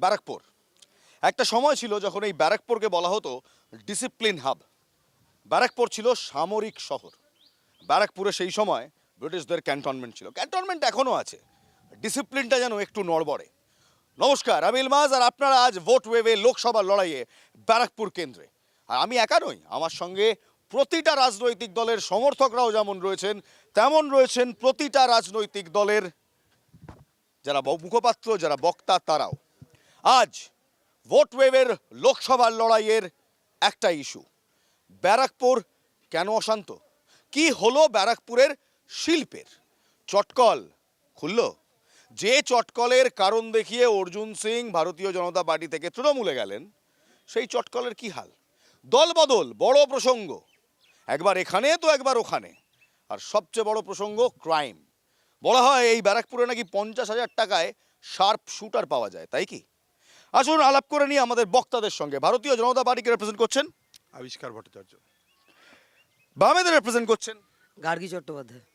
ব্যারাকপুর একটা সময় ছিল যখন এই ব্যারাকপুরকে বলা হতো ডিসিপ্লিন হাব। ব্যারাকপুর ছিল সামরিক শহর। ব্যারাকপুরে সেই সময় ব্রিটিশদের ক্যান্টনমেন্ট ছিল, ক্যান্টনমেন্ট এখনও আছে, ডিসিপ্লিনটা যেন একটু নড়বড়ে। নমস্কার, আমি ইলমাজ, আর আপনারা আজ ভোট ওয়েভে লোকসভার লড়াইয়ে ব্যারাকপুর কেন্দ্রে। আর আমি একা নই, আমার সঙ্গে প্রতিটা রাজনৈতিক দলের সমর্থকরাও যেমন রয়েছেন, তেমন রয়েছেন প্রতিটা রাজনৈতিক দলের যারা মুখপাত্র, যারা বক্তা, তারাও। আজ ভোট ওয়েভের লোকসভার লড়াইয়ের একটা ইস্যু, ব্যারাকপুর কেন অশান্ত, কি হলো ব্যারাকপুরের শিল্পের? চটকল খুলল, যে চটকলের কারণ দেখিয়ে অর্জুন সিং ভারতীয় জনতা পার্টি থেকে তৃণমূলে গেলেন, সেই চটকলের কি হাল? দলবদল বড় প্রসঙ্গ, একবার এখানে তো একবার ওখানে। আর সবচেয়ে বড় প্রসঙ্গ ক্রাইম। বলা হয় এই ব্যারাকপুরে নাকি 50,000 টাকায় শার্প শুটার পাওয়া যায়, তাই কি? আসুন আলাপ করে নিয়ে আমাদের বক্তাদের সঙ্গে। ভারতীয় জনতা পার্টিকে রিপ্রেজেন্ট করছেন আবিষ্কার ভট্টাচার্য, বামেদের রিপ্রেজেন্ট করছেন গার্গী চট্টোপাধ্যায়,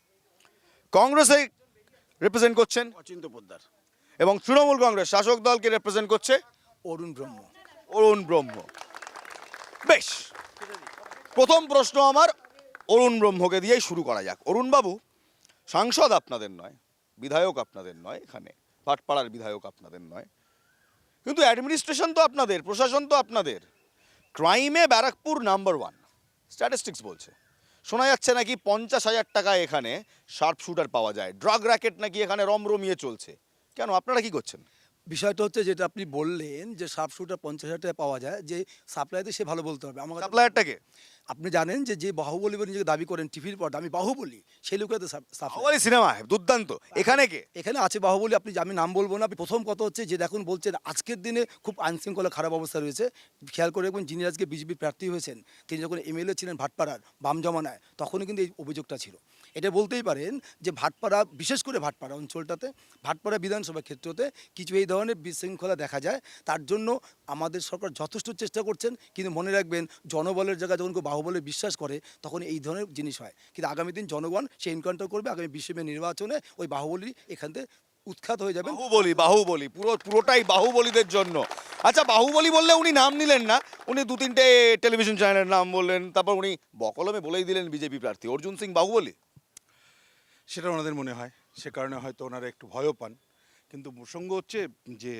কংগ্রেসে রিপ্রেজেন্ট করছেন অচিন্ত পোদ্দার, এবং তৃণমূল কংগ্রেস শাসক দলকে রিপ্রেজেন্ট করছে অরুণ ব্রহ্ম। অরুণ ব্রহ্ম। বেশ, প্রথম প্রশ্ন আমার অরুণ ব্রহ্মকে দিয়েই শুরু করা যাক। অরুণ বাবু, সাংসদ আপনাদের নয়, বিধায়ক আপনাদের নয়, এখানে ভাটপাড়ার বিধায়ক আপনাদের নয়, কিন্তু অ্যাডমিনিস্ট্রেশন তো আপনাদের, প্রশাসন তো আপনাদের। ক্রাইমে ব্যারাকপুর নাম্বার 1, স্ট্যাটিস্টিক্স বলছে। শোনা যাচ্ছে নাকি 50,000 টাকায় এখানে শার্প শুটার পাওয়া যায়, ড্রাগ র্যাকেট নাকি এখানে রমরমিয়ে চলছে। কেন, আপনারা কি করছেন? বিষয়টা হচ্ছে যেটা আপনি বললেন যে শার্পশুটার 50,000 টাকায় পাওয়া যায়, যে সাপ্লাইতে সে ভালো বলতে হবে। আমার সাপ্লায়ারটাকে আপনি জানেন যে বাহুবলী বলে নিজেকে দাবি করেন টিভির পর্দা, আমি বাহুবলী, সেই লোকের বাহুবলী সিনেমা দুর্দান্ত, এখানে কে? এখানে আছে বাহুবলী, আপনি আমি নাম বলবো না। আপনি প্রথম কথা হচ্ছে যে দেখুন, বলছেন আজকের দিনে খুব আইনশৃঙ্খলা খারাপ অবস্থা রয়েছে। খেয়াল করে দেখবেন, যিনি আজকে বিজেপি প্রার্থী হয়েছেন, তিনি যখন এমএলএ ছিলেন ভাটপাড়ার বাম জমানায়, তখনই কিন্তু এই অভিযোগটা ছিল। এটা বলতেই পারেন যে ভাটপাড়া, বিশেষ করে ভাটপাড়া অঞ্চলটাতে, ভাটপাড়া বিধানসভা ক্ষেত্রতে কিছু এই ধরনের বিশৃঙ্খলা দেখা যায়। তার জন্য আমাদের সরকার যথেষ্ট চেষ্টা করছেন, কিন্তু মনে রাখবেন, জনবলের জায়গায় যখন কেউ বাহুবলে বিশ্বাস করে, তখন এই ধরনের জিনিস হয়। কিন্তু আগামী দিন জনগণ সে এনকাউন্টার করবে, আগামী 20 মে নির্বাচনে ওই বাহুবলী এখান থেকে উৎখাত হয়ে যাবে। বাহুবলী পুরোটাই বাহুবলীদের জন্য। আচ্ছা, বাহুবলী বললে উনি নাম নিলেন না, উনি 2-3টে টেলিভিশন চ্যানেলের নাম বললেন, তারপর উনি বকলমে বলেই দিলেন বিজেপি প্রার্থী অর্জুন সিং বাহুবলী। সেটা ওনাদের মনে হয়, সে কারণে হয়তো ওনারা একটু ভয়ও পান। কিন্তু প্রসঙ্গ হচ্ছে যে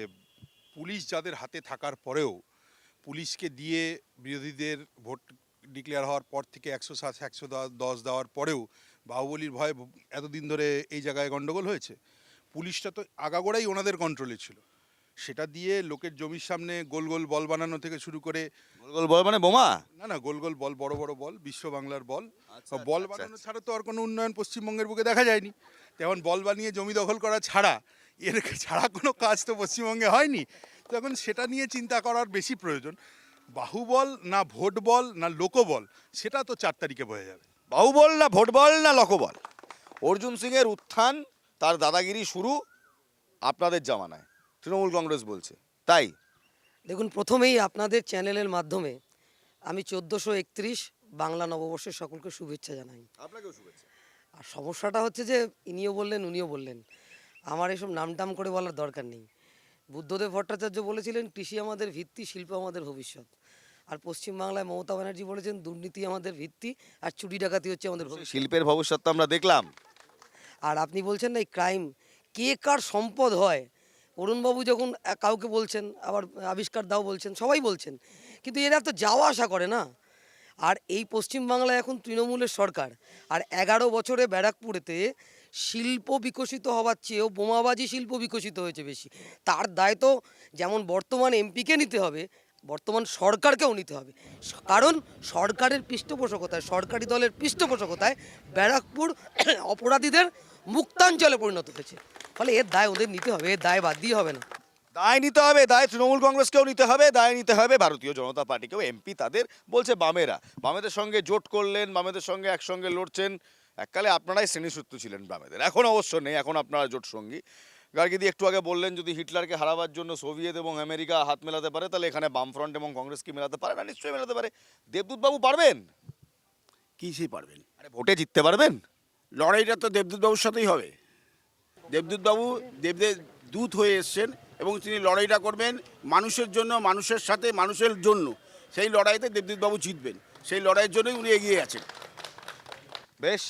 পুলিশ যাদের হাতে থাকার পরেও, পুলিশকে দিয়ে বিরোধীদের ভোট ডিক্লেয়ার হওয়ার পর থেকে 107, 110 দেওয়ার পরেও বাহুবলীর ভয়ে এতদিন ধরে এই জায়গায় গণ্ডগোল হয়েছে। পুলিশটা তো আগাগোড়াই ওনাদের কন্ট্রোলে ছিল। সেটা দিয়ে লোকের জমির সামনে গোল গোল বল বানানো থেকে শুরু করে, গোল বল মানে বোমা? না গোল গোল বল, বড় বড় বল, বিশ্ব বাংলার বল। আচ্ছা, বল আচ্ছা, বানানো আচ্ছা। ছাড়া তো আর কোনো উন্নয়ন পশ্চিমবঙ্গের বুকে দেখা যায়নি। তেমন বল বানিয়ে জমি দখল করা ছাড়া, এর ছাড়া কোনো কাজ তো পশ্চিমবঙ্গে হয়নি। তখন সেটা নিয়ে চিন্তা করার বেশি প্রয়োজন। বাহুবল না ভোট বল না লোকবল, সেটা তো 4 তারিখে বোঝা যাবে। বাহুবল না ভোটবল না লোকবল, অর্জুন সিং এর উত্থান, তার দাদাগিরি শুরু আপনাদের জামানায়, তৃণমূল কংগ্রেস বলছে তাই। দেখুন, প্রথমেই আপনাদের চ্যানেলের মাধ্যমে আমি 1431 বাংলা নববর্ষের সকলকে শুভেচ্ছা জানাই। আপনাকেও শুভেচ্ছা। আর সমস্যাটা হচ্ছে যে ইনিও বললেন উনিও বললেন, আমার এসব নামটাম করে বলার দরকার নেই। বুদ্ধদেব ভট্টাচার্য বলেছিলেন কৃষি আমাদের ভিত্তি, শিল্প আমাদের ভবিষ্যৎ। আর পশ্চিমবাংলায় মমতা ব্যানার্জি বলেছেন দুর্নীতি আমাদের ভিত্তি আর চুরি ডাকাতি হচ্ছে আমাদের ভবিষ্যৎ। শিল্পের ভবিষ্যৎ তো আমরা দেখলাম। আর আপনি বলছেন না এই ক্রাইম কে কার সম্পদ হয়, অরুণবাবু যখন কাউকে বলছেন, আবার আবিষ্কার দাও বলছেন, সবাই বলছেন, কিন্তু এরা তো যাওয়া আসা করে না। আর এই পশ্চিমবাংলায় এখন তৃণমূলের সরকার, আর 11 বছরে ব্যারাকপুরেতে শিল্প বিকশিত হওয়ার চেয়েও বোমাবাজি শিল্প বিকশিত হয়েছে বেশি। তার দায় তো যেমন বর্তমান এমপিকে নিতে হবে, বর্তমান সরকারকেও নিতে হবে। কারণ সরকারের পৃষ্ঠপোষকতায়, সরকারি দলের পৃষ্ঠপোষকতায় ব্যারাকপুর অপরাধীদের মুক্তাঞ্চলে পরিণত হয়েছে। ফলে এর দায় ওদের নিতে হবে, এর দায় বাদ দিয়ে হবে না। দায় নিতে হবে, দায় তৃণমূল কংগ্রেসকেও নিতে হবে, দায় নিতে হবে ভারতীয় জনতা পার্টিকেও। এমপি তাদের বলছে বামেরা, বামেদের সঙ্গে জোট করলেন, বামেদের সঙ্গে একসঙ্গে লড়ছেন। এককালে আপনারাই শ্রেণীসূত্র ছিলেন বামেদের, এখন অবশ্য নেই, এখন আপনারা জোট সঙ্গী। গার্গীদি একটু আগে বললেন যদি হিটলারকে হারাবার জন্য সোভিয়েত এবং আমেরিকা হাত মেলাতে পারে, তাহলে এখানে বামফ্রন্ট এবং কংগ্রেস কি মেলাতে পারে না? নিশ্চয়ই মেলাতে পারে। দেবদূত বাবু পারবেন? কিসে পারবেন? আরে ভোটে জিততে পারবেন? লড়াইটা তো দেবদূত বাবুর সাথেই হবে। দেবদূত বাবু দেবদের দূত হয়ে এসছেন এবং তিনি লড়াইটা করবেন মানুষের জন্য, মানুষের সাথে, মানুষের জন্য। সেই লড়াইতে দেবদূতবাবু জিতবেন, সেই লড়াইয়ের জন্যই উনি এগিয়ে আছেন। বেশ,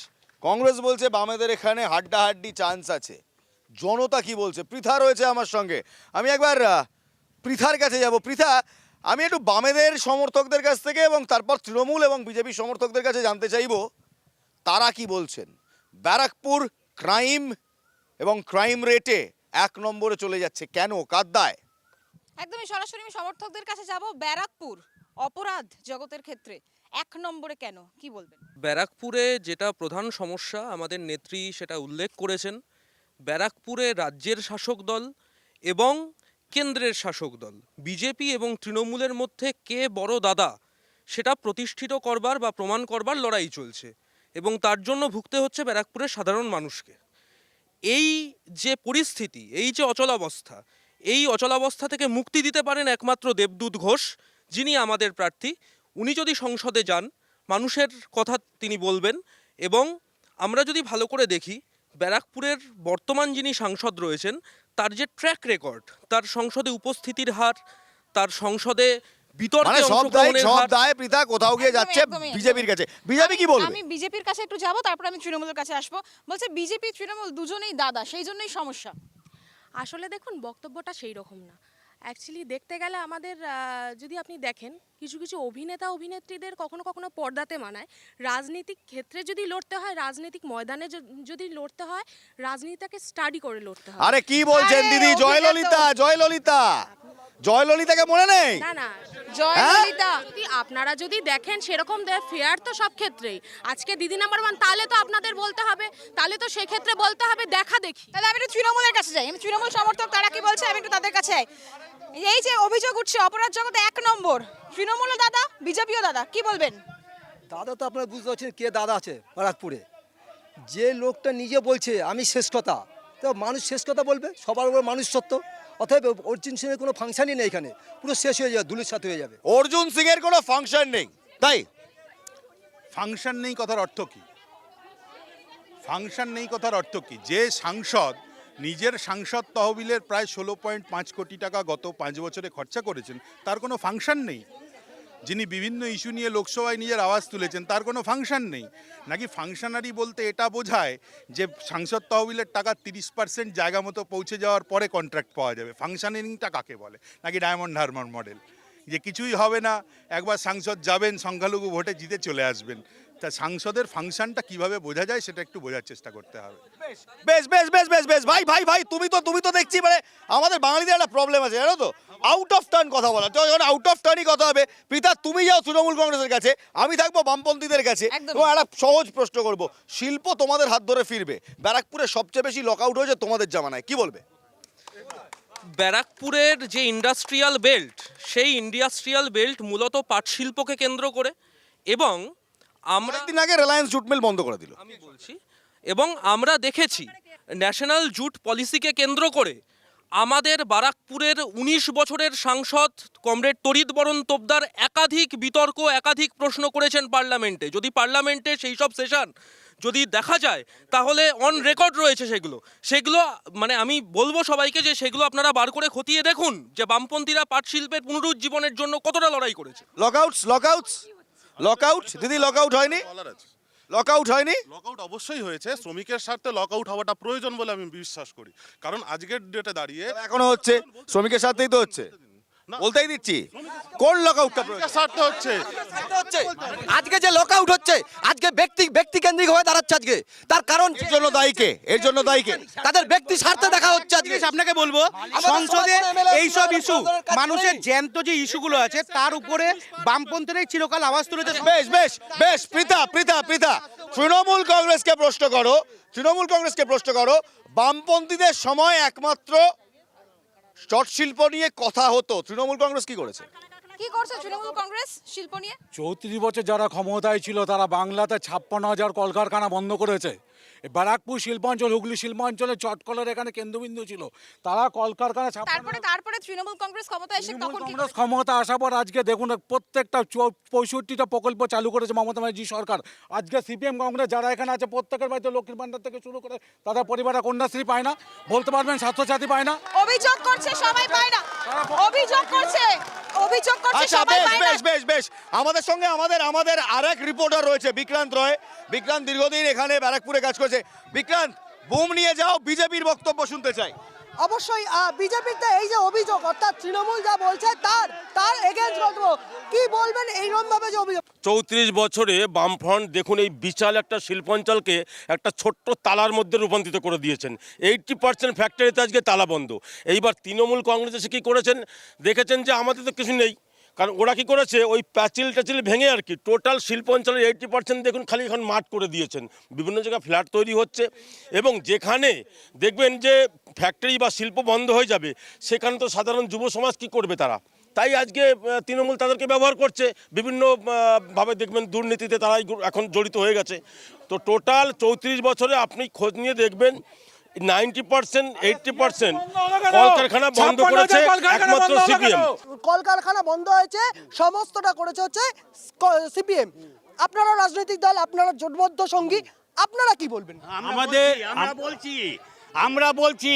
কংগ্রেস বলছে বামেদের এখানে হাড্ডাহাড্ডি চান্স আছে। জনতা কি বলছে? পৃথা রয়েছে আমার সঙ্গে, আমি একবার পৃথার কাছে যাব। পৃথা, আমি একটু বামেদের সমর্থকদের কাছ থেকে এবং তারপর তৃণমূল এবং বিজেপি সমর্থকদের কাছে জানতে চাইব তারা কি বলছেন। ব্যারাকপুর ক্রাইম এবং ক্রাইম রেটে 1 নম্বরে চলে যাচ্ছে, কেন, কার দায়? একদমই সরাসরি আমি সমর্থকদের কাছে যাব। ব্যারাকপুর অপরাধ জগতের ক্ষেত্রে 1 নম্বরে কেন, কি বলবেন? ব্যারাকপুরে যেটা প্রধান সমস্যা, আমাদের নেত্রী সেটা উল্লেখ করেছেন, ব্যারাকপুরে রাজ্যের শাসক দল এবং কেন্দ্রের শাসক দল বিজেপি এবং তৃণমূলের মধ্যে কে বড় দাদা সেটা প্রতিষ্ঠিত করবার বা প্রমাণ করবার লড়াই চলছে, এবং তার জন্য ভুগতে হচ্ছে ব্যারাকপুরের সাধারণ মানুষকে। এই যে পরিস্থিতি, এই যে অচলাবস্থা, এই অচলাবস্থা থেকে মুক্তি দিতে পারেন একমাত্র দেবদূত ঘোষ, যিনি আমাদের প্রার্থী। উনি যদি সংসদে যান, মানুষের কথা তিনি বলবেন। এবং আমরা যদি ভালো করে দেখি, ব্যারাকপুরের বর্তমান যিনি সাংসদ রয়েছেন, তার যে ট্র্যাক রেকর্ড, তার সংসদে উপস্থিতির হার, তার সংসদে বিতর্কে মানে সব অংশগ্রহণের হার, দায় পৃথা কোথাও গিয়ে যাচ্ছে একদমই। বিজেপির কাছে। বিজেপি কি বলবে? আমি বিজেপির কাছে একটু যাব, তারপর আমি তৃণমূলের কাছে আসবো। বলছে বিজেপি তৃণমূল দুজনেই দাদা, সেই জন্যই সমস্যা। আসলে দেখুন, বক্তব্যটা সেই রকম না। অ্যাকচুয়ালি দেখতে গেলে আমাদের যদি আপনি দেখেন, কিছু কিছু অভিনেতা অভিনেত্রীদের কখনো কখনো পর্দাতে মানায়। রাজনীতিক ক্ষেত্রে যদি লড়তে হয়, রাজনৈতিক ময়দানে যদি লড়তে হয়, রাজনীতিটাকে স্টাডি করে লড়তে হয়। আরে কি বলছেন আরে দিদি? অভিনেতা- জয়ললিতাকে মনে নেই? না না, জয়ললিতা আপনারা যদি দেখেন সেরকম ফেয়ার তো সব ক্ষেত্রেই। আজকে দিদি নাম্বার 1, তাহলে তো আপনাদের বলতে হবে, তাহলে তো সেক্ষেত্রে বলতে হবে দেখা দেখি। তাহলে আমি একটু তৃণমূলের কাছে যাই। আমি তৃণমূল সমর্থক, তারা কি বলছে আমি একটু তাদের কাছে যাই। এই যে অভিযোগ উঠছে অপরাধ জগতে 1 নম্বর, তৃণমূলও দাদা বিজেপিও দাদা, কি বলবেন? দাদা তো আপনারা বুঝতে পারছেন কে দাদা আছে ব্যারাকপুরে। যে লোকটা নিজে বলছে আমি শেষ কথা, তো মানুষ শেষ কথা বলবে, সবার উপর মানুষ সত্য। অতএব অর্জুন সিংয়ের কোনো ফাংশনই নেই এখানে, পুরো শেষ হয়ে যাবে, ধুলির সাথে হয়ে যাবে। অর্জুন সিং এর কোনো ফাংশন নেই, তাই? ফাংশন নেই কথার অর্থ কি? ফাংশন নেই কথার অর্থ কি? যে সাংসদ নিজের সাংসদ তহবিলের প্রায় 16.5 কোটি টাকা গত 5 বছরে খরচা করেছেন, তার কোনো ফাংশন নেই? যিনি বিভিন্ন ইস্যু নিয়ে লোকসভায় নিজের আওয়াজ তুলেছেন, তার কোনো ফাংশন নেই? নাকি ফাংশনারি বলতে এটা বোঝায় যে সাংসদ তহবিলের টাকা 30% জায়গা মতো পৌঁছে যাওয়ার পরে কন্ট্রাক্ট পাওয়া যাবে? ফাংশনারিংটা কাকে বলে? নাকি ডায়মন্ড হারবার মডেল, যে কিছুই হবে না, একবার সাংসদ যাবেন, সংখ্যালঘু ভোটে জিতে চলে আসবেন? তা সাংসদের ফাংশনটা কিভাবে বোঝা যায় সেটা একটু বোঝার চেষ্টা করতে হবে। বেশ বেশ বেশ বেশ বেশ ভাই ভাই ভাই, তুমি তো দেখছি মানে আমাদের বাঙালিদের একটা প্রবলেম আছে, জানো তো, আউট অফ টার্ন কথা বলা। তো যখন আউট অফ টার্নই কথা হবে, পৃথা তুমি যাও তৃণমূল কংগ্রেসের কাছে, আমি থাকবো বামপন্থীদের কাছে। একদম। এবং একটা সহজ প্রশ্ন করব, শিল্প তোমাদের হাত ধরে ফিরবে, ব্যারাকপুরে সবচেয়ে বেশি লক আউট হয়েছে তোমাদের জামানায়, কি বলবে? ব্যারাকপুরের যে ইন্ডাস্ট্রিয়াল বেল্ট, সেই ইন্ডাস্ট্রিয়াল বেল্ট মূলত পাট শিল্পকে কেন্দ্র করে। এবং আমরা একদিন আগে রিলায়েন্স জুট মিল বন্ধ করে দিল। আমি বলছি, এবং আমরা দেখেছি ন্যাশনাল জুট পলিসিকে কেন্দ্র করে আমাদের বারাকপুরের 19 বছরের সাংসদ কমরেড তরিত বরণ তোপদার একাধিক বিতর্ক, একাধিক প্রশ্ন করেছেন পার্লামেন্টে। যদি পার্লামেন্টে সেই সব সেশন যদি দেখা যায়, তাহলে অন রেকর্ড রয়েছে সেগুলো মানে আমি বলবো সবাইকে যে সেগুলো আপনারা বার করে খতিয়ে দেখুন যে বামপন্থীরা পাট শিল্পের পুনরুজ্জীবনের জন্য কতটা লড়াই করেছে। লকআউট দিদি, লকআউট হয়নি? লকআউট হয়নি? লকআউট অবশ্যই হয়েছে। শ্রমিকের স্বার্থে লকআউট হওয়াটা প্রয়োজন বলে আমি বিশ্বাস করি। কারণ আজকের ডেটে দাঁড়িয়ে এখনো হচ্ছে, শ্রমিকের সাথেই তো হচ্ছে, বলতেই দিচ্ছি। কোন লকআউটটা প্রয়োজন? স্বার্থে হচ্ছে। আজকে যে লক আউট হচ্ছে, আজকে ব্যক্তি কেন্দ্রিক হয়ে দাঁড়াচ্ছে আজকে। তার কারণ এর জন্য দায়ী কে? এর জন্য দায়ী কে? তাদের ব্যক্তি স্বার্থে দেখা হচ্ছে আজকে। আপনাকে বলবো, সংসদে এইসব ইস্যু, মানুষের জ্যান্ত যে ইস্যুগুলো আছে তার উপরে বামপন্থীরাই চিরকাল আওয়াজ তুলেছে। বেশ বেশ বেশ, পৃথা তৃণমূল কংগ্রেসকে প্রশ্ন করো। বামপন্থীদের সময় একমাত্র চট শিল্প নিয়ে কথা হতো, তৃণমূল কংগ্রেস কি করেছে? কি করছে তৃণমূল কংগ্রেস শিল্প নিয়ে? 34 বছর যারা ক্ষমতায় ছিল, তারা বাংলাতে 56,000 কলকারখানা বন্ধ করেছে। ব্যারাকপুর শিল্পাঞ্চল, হুগলি শিল্পাঞ্চলে চটকলের এখানে কেন্দ্রবিন্দু ছিল। তারা কলকারখানা তারপরে তৃণমূল কংগ্রেস ক্ষমতা এসে তখন কি কংগ্রেস ক্ষমতা আসার পর আজকে দেখুন প্রত্যেকটা 65টা প্রকল্প চালু করেছে মমতা ব্যানার্জি সরকার। আজকে সিপিএম কংগ্রেস যারা এখানে আছে প্রত্যেকের বাড়িতে লক্ষ্মীর ভান্ডার থেকে শুরু করে তাদের পরিবারে কন্যাশ্রী পায় না, বলতে পারবেন স্বাস্থ্যসাথী পায় না। অভিযোগ করছে সবাই পায় না, অভিযোগ করছে আচ্ছা, সবাই বেশ পায় না। বেশ বেশ বেশ আমাদের সঙ্গে আমাদের আরেক রিপোর্টার রয়েছে বিক্রান্ত রয়। বিক্রান্ত দীর্ঘদিন এখানে ব্যারাকপুরে কাজ করেছে। বিক্রান্ত, বুম নিয়ে যাও, বিজেপির বক্তব্য শুনতে চাই। অবশ্যই বিজেপিতে এই যে অভিযোগ, অর্থাৎ তৃণমূল যা বলছে তার এগেইনস্ট বলবো, কি বলবেন এইরকম ভাবে যে অভিযোগ? 34 বছরে বামফ্রন্ট দেখুন এই বিশাল একটা শিল্পাঞ্চলকে একটা ছোট্ট তালার মধ্যে রূপান্তরিত করে দিয়েছেন। 80% ফ্যাক্টরিতে আজকে তালা বন্ধ। এইবার তৃণমূল কংগ্রেস এসে কী করেছেন দেখেছেন যে আমাদের তো কিছু নেই, কারণ ওরা কি করেছে ওই প্যাচিল ট্যাচিল ভেঙে আর কি টোটাল শিল্পাঞ্চলের 80% দেখুন খালি এখন মাঠ করে দিয়েছেন। বিভিন্ন জায়গায় ফ্ল্যাট তৈরি হচ্ছে এবং যেখানে দেখবেন যে ফ্যাক্টরি বা শিল্প বন্ধ হয়ে যাবে সেখানে তো সাধারণ যুব সমাজ কী করবে তারা? তাই আজকে তৃণমূল তাদেরকে ব্যবহার করছে বিভিন্ন ভাবে, দেখবেন দুর্নীতিতে তারাই এখন জড়িত হয়ে গেছে। তো টোটাল 34 বছরে আপনি খোঁজ নিয়ে দেখবেন 90% 80% কলকারখানা বন্ধ করেছে একমাত্র সিপিএম। কলকারখানা বন্ধ হয়েছে, সমস্তটা করেছে হচ্ছে সিপিএম। আপনারা রাজনৈতিক দল, আপনারা জোটবদ্ধ সঙ্গী, আপনারা কি বলবেন? আমরা বলছি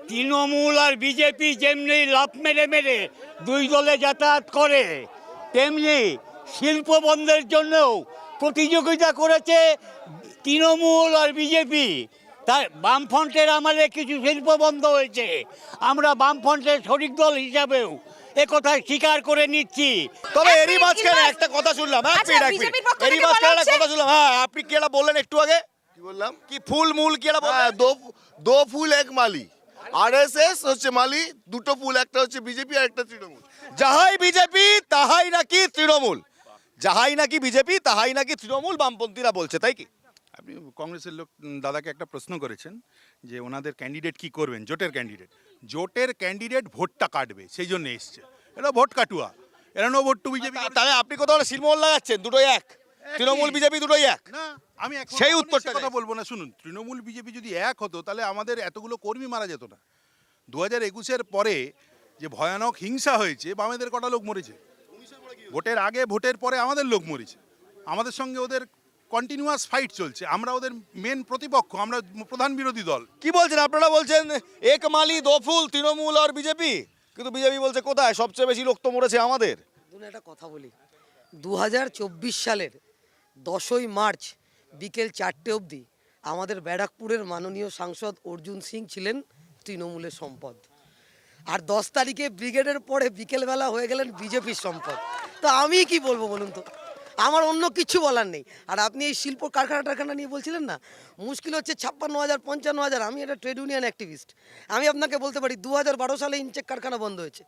তৃণমূল আর বিজেপি যেমনি লাভ মেরে মেরে দুই দলে যাতায়াত করে, তেমনি শিল্প বন্ধের জন্যও প্রতিযোগিতা করেছে তৃণমূল আর বিজেপি। তাই বামফ্রন্টের আমলে কিছু শিল্প বন্ধ হয়েছে, আমরা বামফ্রন্টের শরিক দল হিসাবেও একথা স্বীকার করে নিচ্ছি। তবে এরই মাঝখানে একটা কথা শুনলাম, এরই মাঝখানে একটা কথা শুনলাম। হ্যাঁ, আপনি কি এটা বললেন একটু আগে? কি বললাম? কি ফুল মূল কি এটা বললেন? দো ফুল এক মালি, আরএসএস হচ্ছে মালি, দুটো ফুল, একটা হচ্ছে বিজেপি আর একটা তৃণমূল। যাহাই বিজেপি তাহাই নাকি তৃণমূল, যাহাই নাকি বিজেপি তাহাই নাকি তৃণমূল, বামপন্থীরা বলছে, তাই কি? আপনি কংগ্রেসের লোক দাদাকে একটা প্রশ্ন করেছেন যে ওনাদের ক্যান্ডিডেট কি করবেন, জোটের ক্যান্ডিডেট ভোটটা কাটবে সেই জন্য এসছে। এরা ভোট কাটুয়া, এরা নো ভোট টু বিজেপি। তাহলে আপনি কোথাও শিলমোহর লাগাচ্ছেন? দুটোই এক, তৃণমূল বিজেপি দুটোই এক? না, আমি এখন সেই উত্তরটা কথা বলবো না। শুনুন, তৃণমূল বিজেপি যদি এক হতো তাহলে আমাদের এতগুলো কর্মী মারা যেত না। 2021-এর পরে যে ভয়ানক হিংসা হয়েছে, বামেদের কটা লোক মরেছে, ভোটের আগে ভোটের পরে আমাদের লোক মরেছে, আমাদের সঙ্গে ওদের কন্টিনিউয়াস ফাইট চলছে, আমরা ওদের মেন প্রতিপক্ষ, আমরা প্রধান বিরোধী দল। কি বলছেন আপনারা? বলছেন এক মালি দো ফুল, তৃণমূল আর বিজেপি, কিন্তু বিজেপি বলছে কোথায় সবচেয়ে বেশি লোক তো মরেছে আমাদের। একটা কথা বলি, 2024 সালের 10ই মার্চ বিকেল 4টে অবধি আমাদের ব্যারাকপুরের মাননীয় সাংসদ অর্জুন সিং ছিলেন তৃণমূলের সম্পদ, আর 10 তারিখে ব্রিগেডের পরে বিকেলবেলা হয়ে গেলেন বিজেপির সম্পদ। তো আমি কি বলবো বলুন তো? আমার অন্য কিছু বলার নেই। আর আপনি এই শিল্প কারখানা নিয়ে বলছিলেন না, মুশকিল হচ্ছে 56,000 55,000। আমি একটা ট্রেড ইউনিয়ন অ্যাক্টিভিস্ট, আমি আপনাকে বলতে পারি 2012 সালে ইনচেক কারখানা বন্ধ হয়েছে,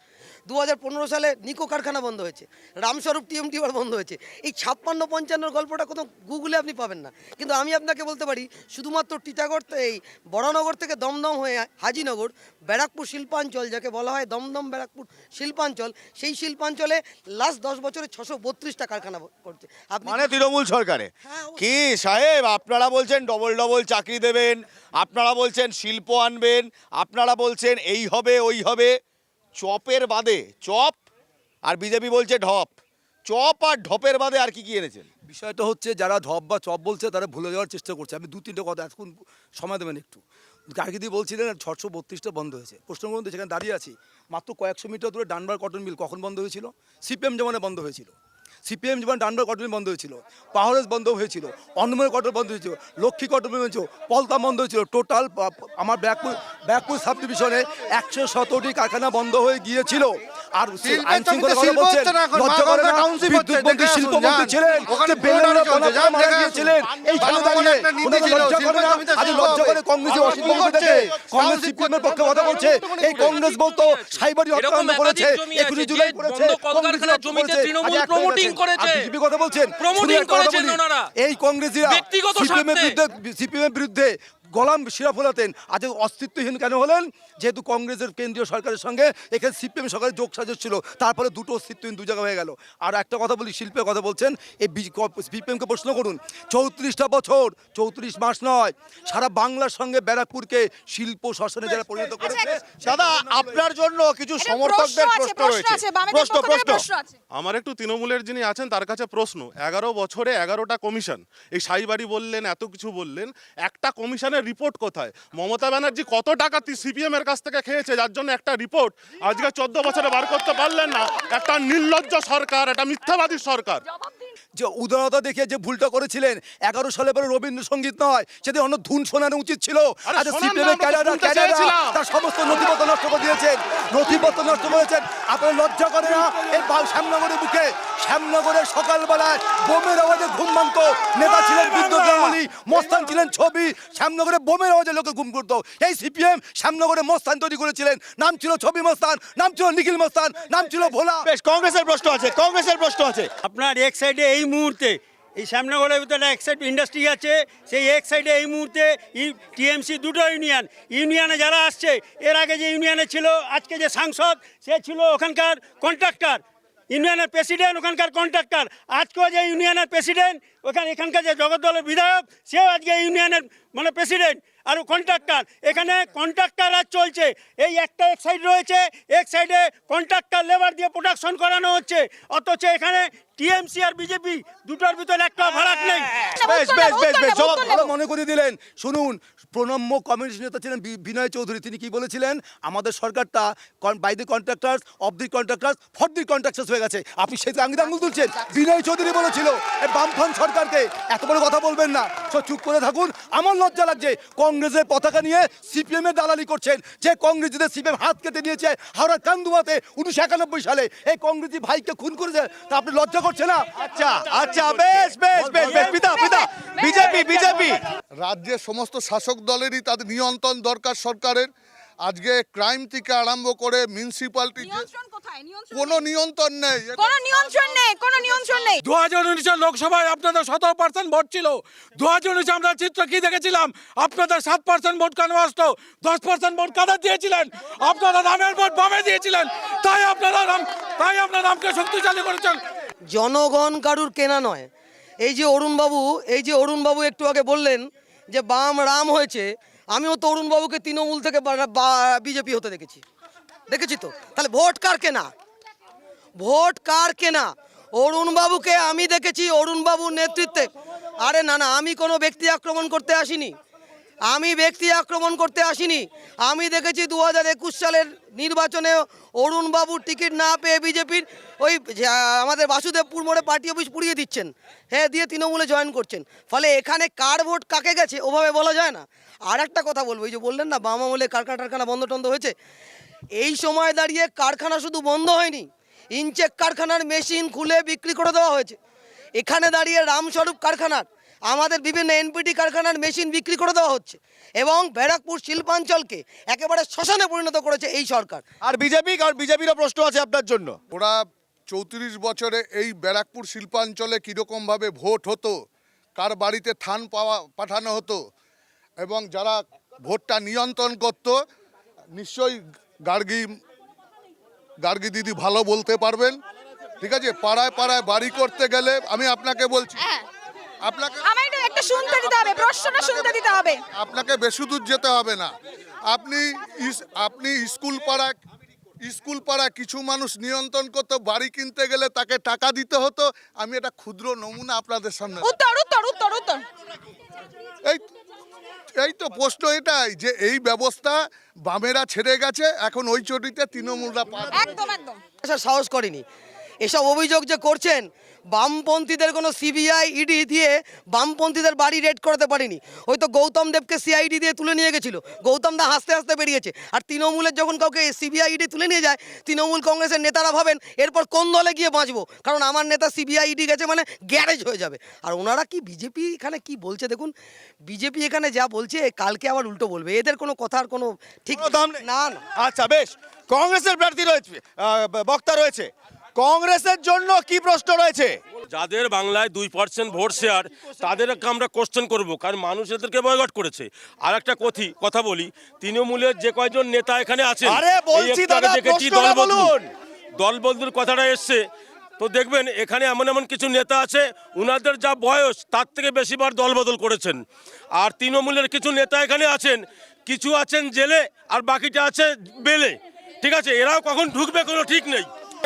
2015 সালে নিকো কারখানা বন্ধ হয়েছে, রামস্বরূপ টিএমটিআর বন্ধ হয়েছে। এই 56-55 গল্পটা কোথাও গুগলে আপনি পাবেন না। কিন্তু আমি আপনাকে বলতে পারি শুধুমাত্র টিটাগড়, এই বড়নগর থেকে দমদম হয়ে হাজিনগর, ব্যারাকপুর শিল্পাঞ্চল যাকে বলা হয় দমদম ব্যারাকপুর শিল্পাঞ্চল, সেই শিল্পাঞ্চলে লাস্ট 10 বছরে 632টা কারখানা করছে। মানে তৃণমূল সরকারে কি সাহেব? আপনারা বলছেন ডবল ডবল চাকরি দেবেন, আপনারা বলছেন শিল্প আনবেন, আপনারা বলছেন এই হবে ওই হবে, চপের বাদে চপ, আর বিজেপি বলছে ঢপ। চপ আর ঢপের বাদে আর কি কি এনেছেন? বিষয়টা হচ্ছে যারা ঢপ বা চপ বলছে তারা ভুলে যাওয়ার চেষ্টা করছে। আমি 2-3টে কথা এতক্ষণ সময় দেবেন একটু। কার্গিদি বলছিলেন 632টা বন্ধ হয়েছে, প্রশ্ন করুন তো, সেখানে দাঁড়িয়ে আছি, মাত্র কয়েকশো মিটার দূরে ডানবার কটন মিল কখন বন্ধ হয়েছিল? সিপিএম জমানে বন্ধ হয়েছিল। সিপিএম যেমন ডানবার কটন মিল বন্ধ হয়েছিল, পাহাড়েস বন্ধ হয়েছিল, অন্নময় কটন বন্ধ হয়েছিল, লক্ষ্মী কটন মিল হয়েছিল, পলতা বন্ধ হয়েছিল। টোটাল আমার ব্যারাকপুর সাব ডিভিশনে 117টি কারখানা বন্ধ হয়ে গিয়েছিল। আর আইন শৃঙ্খলা কথা বলছেন, লজ্জা করে না? বিদ্যুৎ মন্ত্রী, শিল্পমন্ত্রী ছিলেন, মারা গিয়েছিলেন, এইখানে দাঁড়িয়ে ওনাদের লজ্জা করে না? আজ লজ্জা করে কংগ্রেস অসীম থেকে কংগ্রেস সিপিএম এর পক্ষে কথা বলছে। এই কংগ্রেস বলতো সাইবারি হত্যাকাণ্ড করেছে, 21 জুলাই করেছে, কলকারখানার জমিতে তৃণমূল প্রমোটিং করেছে, বিজেপি কথা বলছেন, প্রমোটিং করেছেন ওনারা। এই কংগ্রেসীরা ব্যক্তিগত সিপিএম এর বিরুদ্ধে গলাম শিরা ফোলাতেন, আজ অস্তিত্বহীন কেন হলেন? যেহেতু কংগ্রেসের কেন্দ্রীয় সরকারের সঙ্গে এখানে সিপিএম সরকারের যোগ সাজস ছিল, তারপরে দুটো অস্তিত্বহীন দু জায়গা হয়ে গেল। আর একটা কথা বলি, শিল্পের কথা বলছেন, এই সিপিএমকে প্রশ্ন করুন, 34টা বছর, 34 মাস নয়, সারা বাংলার সঙ্গে ব্যারাকপুরকে শিল্প শাসনে যারা পরিণত করেছে। দাদা আপনার জন্য কিছু সমর্থকদের প্রশ্ন রয়েছে। প্রশ্ন আছে। আমার একটু তৃণমূলের যিনি আছেন তার কাছে প্রশ্ন, 11 বছরে 11টা কমিশন, এই সাইবাড়ি বললেন, এত কিছু বললেন, একটা কমিশনের রিপোর্ট কোথায়? মমতা ব্যানার্জি কত টাকা সিপিএম এর কাছ থেকে খেয়েছে যার জন্য একটা রিপোর্ট আজকে 14 বছরে বার করতে পারলেন না? একটা নির্লজ্জ সরকার, একটা মিথ্যাবাদী সরকার। যে উদারতা দেখিয়ে যে ভুলটা করেছিলেন 11 সালে পরে রবীন্দ্রসঙ্গীত নয়, সেদিন অন্য ধুন শোনানো উচিত ছিল। আরে আচ্ছা, শোনান না, সিপিএমের আমরা তো শুনতে ক্যাডাররা চেয়েছিলাম। তার সমস্ত নথিপত্র নষ্ট করে দিয়েছেন, নথিপত্র নষ্ট করেছেন। আপনার লজ্জা করে না? এই শ্যামনগরের বুকে, শ্যামনগরের সকালবেলায় বোমের আওয়াজে ঘুম ভাঙত। নেতা ছিলেন বিদ্যুৎ গাঙ্গুলি, মস্তান ছিলেন ছবি, শ্যামনগরে বোমের আওয়াজে লোকে ঘুম করতো। এই সিপিএম শ্যামনগরে মস্তান তৈরি করেছিলেন, নাম ছিল ছবি মস্তান, নাম ছিল নিখিল মস্তান, নাম ছিল ভোলা। বেশ, কংগ্রেসের প্রশ্ন আছে, কংগ্রেসের প্রশ্ন আছে। আপনার এক সাইডে এই মুহূর্তে এই শ্যামনগরের ভিতরে এক সাইড ইন্ডাস্ট্রি আছে, সেই এক সাইডে এই মুহূর্তে টিএমসি দুটো ইউনিয়নে যারা আসছে, এর আগে যে ইউনিয়নে ছিল, আজকে যে সাংসদ সে ছিল ওখানকার কন্ট্রাক্টর, ইউনিয়নের প্রেসিডেন্ট ওখানকার কন্ট্রাক্টর, আজকেও যে ইউনিয়নের প্রেসিডেন্ট এখানকার যে জগদ্দলের বিধায়ক সেও আজকে ইউনিয়নের মানে প্রেসিডেন্ট আর কন্ট্রাক্টর। এখানে কন্ট্রাক্টর আর চলছে, এই একটা এক সাইড রয়েছে, এক সাইডে কন্ট্রাক্টর লেবার দিয়ে প্রোডাকশন করানো হচ্ছে, অথচ এখানে টিএমসি আর বিজেপি দুটোর ভিতরে একটা ফারাক নেই। বেশ বেশ বেশ বেশ, জবাব ভালো মনে করে দিলেন। শুনুন, প্রণম্য কমিউনিস্ট নেতা ছিলেন বিনয় চৌধুরী, তিনি কি বলেছিলেন? আমাদের সরকারটা by the contractors, of the contractors, for the contractors হয়ে গেছে। আপনি সেই আঙুল তুলছেন। বিনয় চৌধুরী বলেছিল এই বামফ্রন্ট সরকারকে এত বড় কথা বলবেন না, সব চুপ করে থাকুন। আমার লজ্জা লাগছে, কংগ্রেসের পতাকা নিয়ে সিপিএম এর দালালি করছেন। যে কংগ্রেসীদের সিপিএম হাত কেটে নিয়েছে হাওড়ার কান্দুয়াতে 1991 সালে, এই কংগ্রেসী ভাইকে খুন করেছে, তা আপনি লজ্জা করছে না? আচ্ছা আচ্ছা, বেশ বেশ বেশ বেশ, পিতা বিজেপি রাজ্যের সমস্ত শাসক দলেরই তাদের নিয়ন্ত্রণ দরকার সরকারের। আজকে ক্রাইম থেকে আরম্ভ করে মিউনিসিপ্যালিটি কোনো নিয়ন্ত্রণ নেই, কোনো নিয়ন্ত্রণ নেই। 2019 লোকসভায় আপনাদের 17% ভোট ছিল। 2019 আমরা চিত্র কি দেখেছিলাম? আপনাদের 7% ভোট কেন আসতো? 10% ভোট কাদের দিয়েছিলেন? আপনারা রামের ভোট বামে দিয়েছিলেন, তাই আপনারা রামকে শক্তিশালী করেছেন। জনগণ কারুর কেনা নয়। এই যে অরুণবাবু একটু আগে বললেন যে বাম রাম হয়েছে, আমিও তো অরুণবাবুকে তৃণমূল থেকে বিজেপি হতে দেখেছি তো। তাহলে ভোট কার কেনা? অরুণবাবুকে আমি দেখেছি অরুণবাবুর নেতৃত্বে। আরে না, আমি কোনো ব্যক্তি আক্রমণ করতে আসিনি। আমি দেখেছি 2021 সালের নির্বাচনে অরুণবাবু টিকিট না পেয়ে বিজেপির ওই আমাদের বাসুদেবপুর মোড়ে পার্টি অফিস পুড়িয়ে দিচ্ছেন, হ্যাঁ, দিয়ে তৃণমূলে জয়েন করছেন। ফলে এখানে কার ভোট কাকে গেছে ওভাবে বলা যায় না। আর একটা কথা বলবো, এই যে বললেন না বাম আমলে কারখানা বন্ধ টন্ধ হয়েছে, এই সময় দাঁড়িয়ে কারখানা শুধু বন্ধ হয়নি, ইনচেক কারখানার মেশিন খুলে বিক্রি করে দেওয়া হয়েছে। এখানে দাঁড়িয়ে রামস্বরূপ কারখানার, আমাদের বিভিন্ন এনপিটি কারখানার মেশিন বিক্রি করে দেওয়া হচ্ছে, এবং ব্যারাকপুর শিল্পাঞ্চলকে একেবারে শ্মশানে পরিণত করেছে এই সরকার। আর বিজেপিরও প্রশ্ন আছে আপনার জন্য। ওরা 34 বছরে এই ব্যারাকপুর শিল্পাঞ্চলে কীরকমভাবে ভোট হতো, কার বাড়িতে থান পাঠানো হতো, এবং যারা ভোটটা নিয়ন্ত্রণ করত, নিশ্চয়ই গার্গী দিদি ভালো বলতে পারবেন। ঠিক আছে, পাড়ায় পাড়ায় বাড়ি করতে গেলে আমি আপনাকে বলছি, আপনাকে বেশি দূর যেতে হবে না। আপনি স্কুল পাড়ায় কিছু মানুষ নিয়ন্ত্রণ করতো, বাড়ি কিনতে গেলে তাকে টাকা দিতে হতো। আমি একটা ক্ষুদ্র নমুনা আপনাদের সামনে। এই তো প্রশ্ন এটাই যে এই ব্যবস্থা বামেরা ছেড়ে গেছে, এখন ওই চটিতে তৃণমূলরা একদম সাহস করেনি। এসব অভিযোগ যে করছেন, বামপন্থীদের কোনো সিবিআই ইডি দিয়ে বামপন্থীদের বাড়ি রেড করতে পারেনি। হয়তো গৌতম দেবকে সিআইডি দিয়ে তুলে নিয়ে গেছিল, গৌতম দা হাসতে হাসতে বেরিয়েছে। আর তৃণমূলের যখন কাউকে সিবিআই ইডি তুলে নিয়ে যায়, তৃণমূল কংগ্রেসের নেতারা ভাবেন এরপর কোন দলে গিয়ে বাঁচবো, কারণ আমার নেতা সিবিআই ইডি গেছে মানে গ্যারেজ হয়ে যাবে। আর ওনারা কি বিজেপি এখানে কি বলছে দেখুন, বিজেপি এখানে যা বলছে কালকে আবার উল্টো বলবে, এদের কোনো কথার কোনো ঠিক না। আচ্ছা বেশ, কংগ্রেসের প্রার্থী রয়েছে, বক্তা রয়েছে, কংগ্রেসের জন্য কি প্রশ্ন রয়েছে? যাদের বাংলায় 2% ভোট শেয়ার তাদেরকে আমরা কোশ্চেন করব, কারণ মানুষ এদেরকে বয়কট করেছে। আর একটা কথা বলি, তৃণমূলের যে কয়জন নেতা এখানে আছেন, আরে বলছি এই একটু আগে দাদা, দেখেছি প্রশ্নটা বলুন। দলবদলুর কথাটা এসছে, তো দেখবেন এখানে এমন এমন কিছু নেতা আছে উনাদের যা বয়স তার থেকে বেশিবার দলবদল করেছেন। আর তৃণমূলের কিছু নেতা এখানে আছেন, কিছু আছেন জেলে আর বাকিটা আছে বেলে, ঠিক আছে? এরাও কখন ঢুকবে কোনো ঠিক নেই।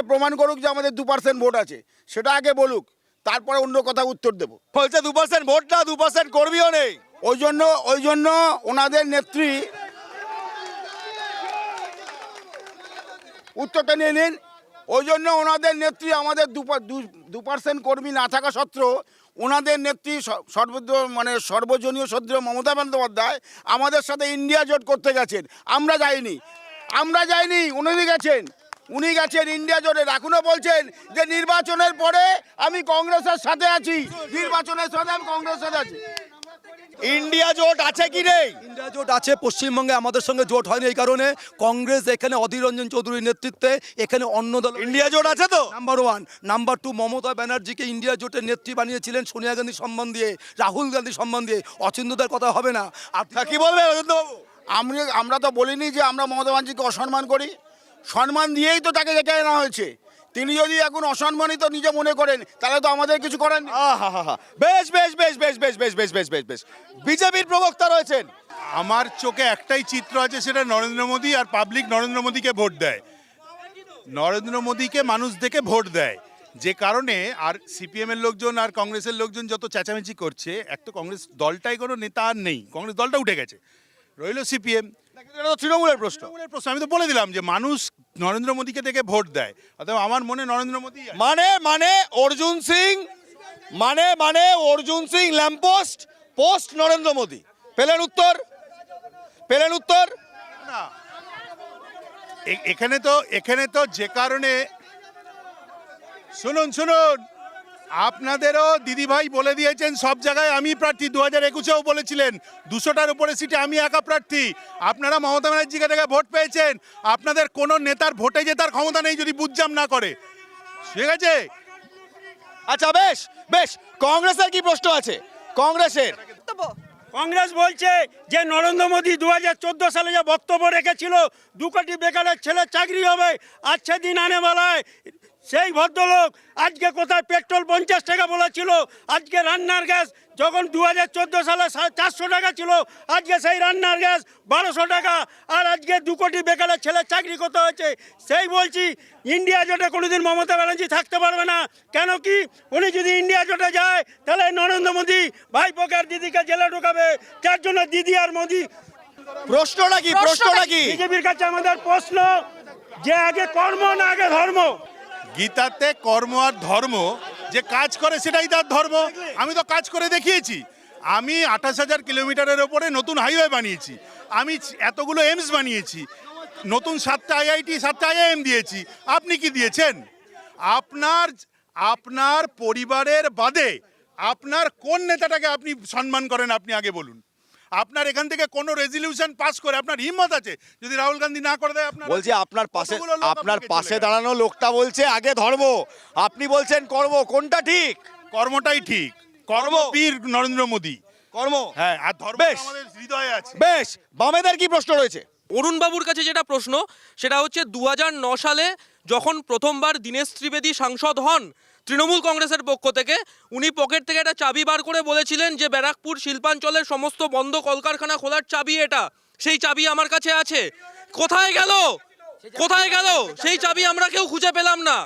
প্রমাণ করুক যে আমাদের 2% ভোট আছে, সেটা আগে বলুক, তারপরে অন্য কথা উত্তর দেব। বলছে 2% ভোট না, 2% কর্মীও নেই। ওই জন্য ওনাদের নেত্রী, উত্তরটা নিয়ে নিন। ওই জন্য ওনাদের নেত্রী, আমাদের 2% কর্মী না থাকা সত্ত্বেও ওনাদের নেত্রী সর্বজনীয় শ্রদ্ধেয় মমতা বন্দ্যোপাধ্যায় আমাদের সাথে ইন্ডিয়া জোট করতে গেছেন। আমরা যাইনি, উনি গেছেন ইন্ডিয়া জোটের। এখনো বলছেন যে নির্বাচনের পরে আমি কংগ্রেসের সাথে আছি, নির্বাচনের সাথে আমি কংগ্রেসের সাথে আছি। ইন্ডিয়া জোট আছে কি নেই? ইন্ডিয়া জোট আছে, পশ্চিমবঙ্গে আমাদের সঙ্গে জোট হয়নি এই কারণে কংগ্রেস এখানে অধীর রঞ্জন চৌধুরীর নেতৃত্বে এখানে অন্য দল। ইন্ডিয়া জোট আছে তো? নাম্বার 1, নাম্বার 2, মমতা ব্যানার্জিকে ইন্ডিয়া জোটের নেত্রী বানিয়েছিলেন সোনিয়া গান্ধী সম্মান দিয়ে, রাহুল গান্ধী সম্মান দিয়ে। অচিন্ত্যতার কথা হবে না। আপনি কি বলবেন অযোধ্যবাবু? আমরা তো বলিনি যে আমরা মমতা ব্যানার্জিকে অসম্মান করি, সম্মান দিয়েই তো তাকে ডেকে আনা হয়েছে। তিনি যদি এখন অসম্মানিত নিজে মনে করেন তাহলে তো আমাদের কিছু করেন। বেশ বেশ বেশ বেশ বেশ বেশ বেশ বেশ বেশ বেশ বিজেপির প্রবক্তা রয়েছেন। আমার চোখে একটাই চিত্র আছে, সেটা নরেন্দ্র মোদী, আর পাবলিক নরেন্দ্র মোদীকে ভোট দেয়। নরেন্দ্র মোদীকে মানুষ দেখে ভোট দেয়, যে কারণে আর সিপিএমের লোকজন আর কংগ্রেসের লোকজন যত চেঁচামেচি করছে, এক তো কংগ্রেস দলটাই কোনো নেতা আর নেই, কংগ্রেস দলটা উঠে গেছে, রইল সিপিএম। তৃণমূলের প্রশ্ন। আমি তো বলে দিলাম যে মানুষ নরেন্দ্র মোদীকে দেখে ভোট দেয়, অতএব আমার মনে নরেন্দ্র মোদী। মানে অর্জুন সিং ল্যাম্পোস্ট, পোস্ট নরেন্দ্র মোদী। পেলেন উত্তর? না, এখানে তো যে কারণে, শুনুন, আপনাদেরও দিদিভাই বলে দিয়েছেন সব জায়গায় আমি প্রার্থী। 2021-এও বলেছিলেন 200টার উপরে সিটে আমি একা প্রার্থী। আপনারা মমতা ব্যানার্জিকে দেখে ভোট পেয়েছেন, আপনাদের কোনো নেতার ভোটে জেতার ক্ষমতা নেই যদি বুঝজাম না করে, ঠিক আছে? আচ্ছা, বেশ কংগ্রেসের কি প্রশ্ন আছে? কংগ্রেস বলছে যে নরেন্দ্র মোদী 2014 সালে যে বক্তব্য রেখেছিল 2 কোটি বেকারের ছেলে চাকরি হবে, আচ্ছা দিন আনে বেলায় সেই ভদ্রলোক আজকে কোথায় পেট্রোল 50 টাকা বলেছিল, আজকে রান্নার গ্যাস যখন 2014 সালে 400 টাকা ছিল, আজকে সেই রান্নার গ্যাস 1200 টাকা, আর আজকে 2 কোটি বেকারের ছেলে চাকরি করতে হয়েছে। সেই বলছি ইন্ডিয়া জোটে কোনোদিন মমতা ব্যানার্জি থাকতে পারবে না। কেন কি, উনি যদি ইন্ডিয়া জোটে যায় তাহলে নরেন্দ্র মোদী ভাইপোকে আর দিদিকে জেলে ঢোকাবে, যার জন্য দিদি আর মোদী। প্রশ্নটা কি? বিজেপির কাছে আমাদের প্রশ্ন যে আগে কর্ম না আগে ধর্ম? গীতাতে কর্ম আর ধর্ম, যে কাজ করে সেটাই তার ধর্ম। আমি তো কাজ করে দেখিয়েছি। আমি 28,000 কিলোমিটারের ওপরে নতুন হাইওয়ে বানিয়েছি, আমি এতগুলো এইমস বানিয়েছি, নতুন 7টা আইআইটি 7টা আইআইএম দিয়েছি। আপনি কি দিয়েছেন? আপনার পরিবারের বাদে আপনার কোন নেতাটাকে আপনি সম্মান করেন আপনি আগে বলুন। আপনার এখান থেকে কোনো রেজলিউশন পাস করে আপনার হিম্মত আছে যদি রাহুল গান্ধী না করে দেয়? বলছি আপনার পাশে দাঁড়ানো লোকটা বলছে আগে ধর্ম, আপনি বলছেন কর্ম। কোনটা ঠিক? কর্মটাই ঠিক। কর্মবীর নরেন্দ্র মোদী, কর্ম। হ্যাঁ, আর ধর্ম আমাদের হৃদয়ে আছে। বেশ, বামেদের কি প্রশ্ন রয়েছে? অরুণবাবুর কাছে যেটা প্রশ্ন সেটা হচ্ছে 2009 সালে যখন প্রথমবার দীনেশ ত্রিবেদী সাংসদ হন তৃণমূল কংগ্রেসের পক্ষ থেকে, উনি পকেট থেকে একটা চাবি বার করে বলেছিলেন যে ব্যারাকপুর শিল্পাঞ্চলের সমস্ত বন্ধ কলকারখানা খোলার চাবি এটা। সেই চাবি আমার কাছে আছে। কোথায় গেল সেই চাবি? আমরা কেউ খুঁজে পেলাম না।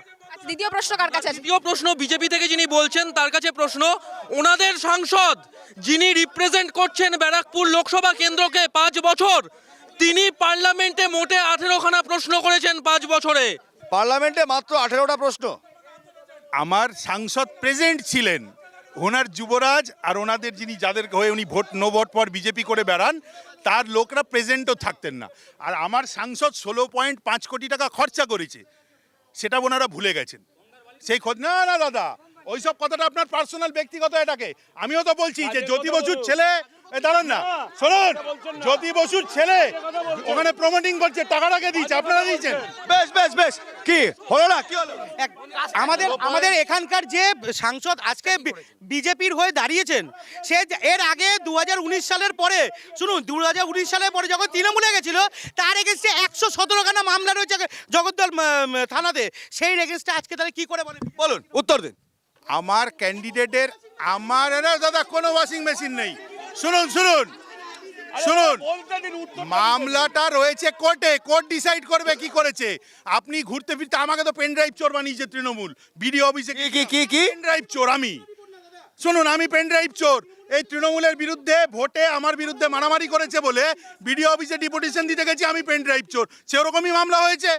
দ্বিতীয় প্রশ্ন কার কাছে আছে? দ্বিতীয় প্রশ্ন বিজেপি থেকে যিনি বলছেন তার কাছে প্রশ্ন, ওনাদের সাংসদ যিনি রিপ্রেজেন্ট করছেন ব্যারাকপুর লোকসভা কেন্দ্রকে 5 বছর, তিনি পার্লামেন্টে মোটে 18খানা প্রশ্ন করেছেন 5 বছরে। পার্লামেন্টে মাত্র 18টা প্রশ্ন। আমার সাংসদ প্রেজেন্ট ছিলেন, ওনার যুবরাজ আর ওনাদের যিনি যাদের হয়ে উনি নো ভোট পর বিজেপি করে বেড়ান তার লোকরা প্রেজেন্টও থাকতেন না। আর আমার সাংসদ 16.5 কোটি টাকা খরচা করেছে, সেটা ওনারা ভুলে গেছেন। সেই না দাদা, ওইসব কথাটা আপনার পার্সোনাল ব্যক্তিগত। এটাকে আমিও তো বলছি যে জ্যোতি বসুর ছেলে দাঁড়ান না, শুনুন, জ্যোতি বসুর ছেলে ওখানে প্রমোটিং করছে, টাকাটাকে দিয়েছে, আপনারা দিয়েছেন। বেশ বেশ বেশ, কি হলো না, কি হলো? আমাদের এখানকার যে সাংসদ আজকে বিজেপির হয়ে দাঁড়িয়েছেন, সে এর আগে 2019 সালের পরে, শুনুন, 2019 সালের পরে যখন তৃণমূলে গেছিল, তার এগেনস্টে 117খানা মামলা রয়েছে জগদ্দল থানাতে। সেই এগেনস্টে আজকে তাহলে কি করে বলেন? বলুন, উত্তর দিন। আমার ক্যান্ডিডেটের, আমার দাদা কোনো ওয়াশিং মেশিন নেই। শুনুন শুনুন শুনুন, মামলাটা রয়েছে কোর্টে, কোর্ট ডিসাইড করবে কি করেছে। আপনি ঘুরতে ফিরতে, আমাকে তো পেন ড্রাইভ চোর বানিয়েছে তৃণমূল বিডিও অফিসে। কি পেন ড্রাইভ চোর আমি, শুনুন, আমি পেন ড্রাইভ চোর। এই তৃণমূলের বিরুদ্ধে ভোটে আমার বিরুদ্ধে মারামারি করেছে বলে বিডিও অফিসে ডিপুটেশন দিতে গেছি, আমি পেন ড্রাইভ চোর, সেরকমই মামলা হয়েছে।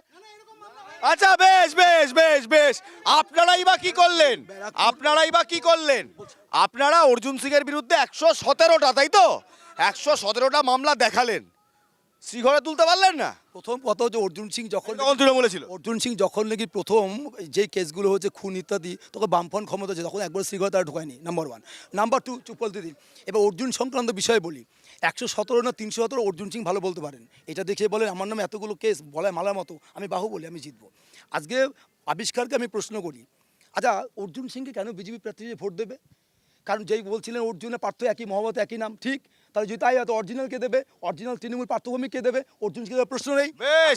আচ্ছা বেশ বেশ বেশ বেশ, আপনারাই বা কি করলেন? আপনারা অর্জুন সিং এর বিরুদ্ধে 117টা, তাই তো? 117টা মামলা দেখালেন, শ্রীঘরে তুলতে পারলেন না। প্রথম কথা হচ্ছে অর্জুন সিং যখন তৃণমূলে ছিল, অর্জুন সিং যখন নাকি প্রথম যে কেসগুলো হচ্ছে খুন ইত্যাদি, তখন বামফ্রন্ট ক্ষমতা আছে, তখন একবার শ্রীঘরে তারা ঢোকায়নি, নাম্বার 1। নাম্বার 2, চুপ বলতে দিন। এবার অর্জুন সংক্রান্ত বিষয়ে বলি, 117 না 317 অর্জুন সিং ভালো বলতে পারেন। এটা দেখে বলেন আমার নামে এতগুলো কেস বলায় মালার মতো, আমি বাহুবলী, আমি জিতবো। আজকে আবিষ্কারকে আমি প্রশ্ন করি, আচ্ছা অর্জুন সিংকে কেন বিজেপি প্রার্থী ভোট দেবে? কারণ যেই বলছিলেন অর্জুনের পার্থ একই, মহব্বত একই নাম, ঠিক? তাহলে যদি তাই হয়তো অরিজিনাল কে দেবে? অরিজিনাল তৃণমূল পার্থভূমি কে দেবে? অর্জুন সিংকে প্রশ্ন নেই,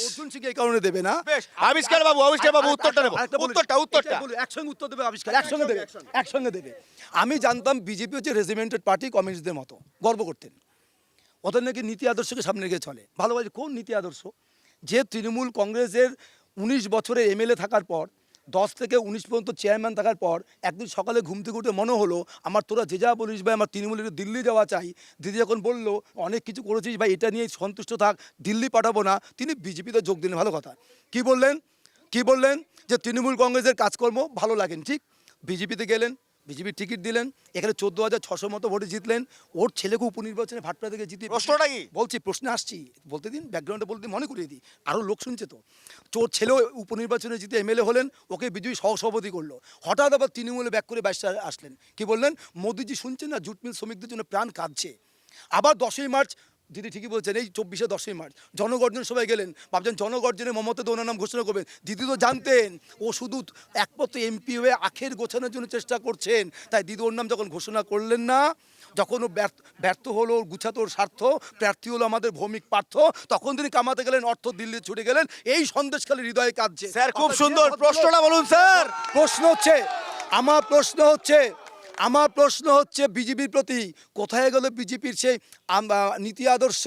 অর্জুন সিংকে এই কারণে দেবে না। আবিষ্কার বাবু উত্তরটা নেব, উত্তরটা একসঙ্গে উত্তর দেবে আবিষ্কার, একসঙ্গে দেবে। আমি জানতাম বিজেপি হচ্ছে রেজিমেন্টেড পার্টি, কমিউনিস্টদের মতো গর্ব করতেন, ওদের নাকি নীতি আদর্শকে সামনে রেখে চলে। ভালোবাসে কোন নীতি আদর্শ? যে তৃণমূল কংগ্রেসের 19 বছরে এমএলএ থাকার পর, 10 থেকে 19 পর্যন্ত চেয়ারম্যান থাকার পর, একদিন সকালে ঘুম থেকে উঠে মনে হলো আমার তোরা যে যা বলিস ভাই, আমার তৃণমূলের দিল্লি যাওয়া চাই। দিদি যখন বললো অনেক কিছু করেছিস ভাই, এটা নিয়ে সন্তুষ্ট থাক, দিল্লি পাঠাবো না, তিনি বিজেপিতে যোগ দিলেন। ভালো কথা। কি বললেন যে তৃণমূল কংগ্রেসের কাজকর্ম ভালো লাগেন, ঠিক? বিজেপিতে গেলেন, বিজেপির টিকিট দিলেন, এখানে 14,600 মতো ভোটে জিতলেন। ওর ছেলেকে উপনির্বাচনে ভাটপাড়া থেকে জিতে, প্রশ্নটা কি বলছি, প্রশ্নে আসছি, বলতে দিন, ব্যাকগ্রাউন্ডে বলতে দিন, মনে করিয়ে দিই, আরও লোক শুনছে তো। ওর ছেলেও উপনির্বাচনে জিতে এমএলএ হলেন, ওকে বিজয়ী সহসভাপতি করলো। হঠাৎ আবার তৃণমূলে ব্যাক করে 22 আসলেন। কি বললেন? মোদিজি শুনছেন না, জুট মিল শ্রমিকদের জন্য প্রাণ কাঁদছে। আবার 10ই মার্চ, দিদি ঠিকই বলছেন, এই 24শে 10ই মার্চ জনগর্জন সবাই গেলেন, ভাবছেন জনগর্জনে মমতা তো ওনার নাম ঘোষণা করবেন। দিদি তো জানতেন ও শুধু একমাত্র এমপি হয়ে আখের গোছানোর জন্য চেষ্টা করছেন, তাই দিদি ওর নাম যখন ঘোষণা করলেন না, যখন ও ব্যর্থ হলো, গুছাতো ওর স্বার্থ, প্রার্থী হলো আমাদের ভৌমিক পার্থ, তখন তিনি কামাতে গেলেন, অর্থ দিল্লি ছুটে গেলেন। এই সন্দেশখালী হৃদয়ে কাঁদছে। স্যার খুব সুন্দর, প্রশ্নটা বলুন স্যার। আমার প্রশ্ন হচ্ছে বিজেপির প্রতি, কোথায় গেল বিজেপির সেই নীতি আদর্শ?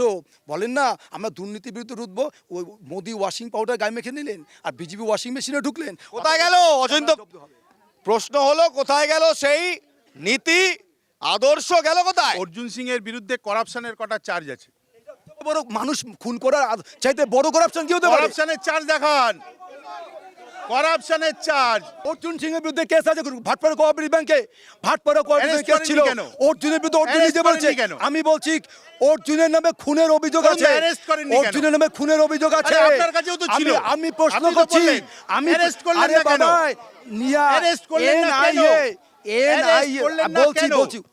বলেন না আমরা দুর্নীতির বিরুদ্ধে রুখবো, ওই মোদি ওয়াশিং পাউডার গায়ে মেখে নিলেন, আর বিজেপি ওয়াশিং মেশিনে ঢুকলেন। কোথায় গেল অচিন্ত? প্রশ্ন হলো কোথায় গেল সেই নীতি আদর্শ, গেল কোথায়? অর্জুন সিং এর বিরুদ্ধে করাপশনের কটা চার্জ আছে? বড় মানুষ খুন করার চাইতে বড় করাপশন কি হতে পারে? করাপশনের চার্জ দেখান, করাপশনের চার্জ। অর্জুন সিং এর বিরুদ্ধে কেস আছে ভাটপাড়া কোঅপারেটিভ ব্যাংকে, ভাটপাড়া কোঅপারেটিভ কেস ছিল। অর্জুনের বিরুদ্ধে অর্জুন নিজে বলছে, আমি বলছি অর্জুনের নামে খুনের অভিযোগ আছে, অর্জুনের নামে খুনের অভিযোগ আছে। আপনার কাছেও তো ছিল। আমি প্রশ্ন করছি, আমি অ্যারেস্ট করলেন না কেন? অ্যারেস্ট করলেন না কেন? বলছি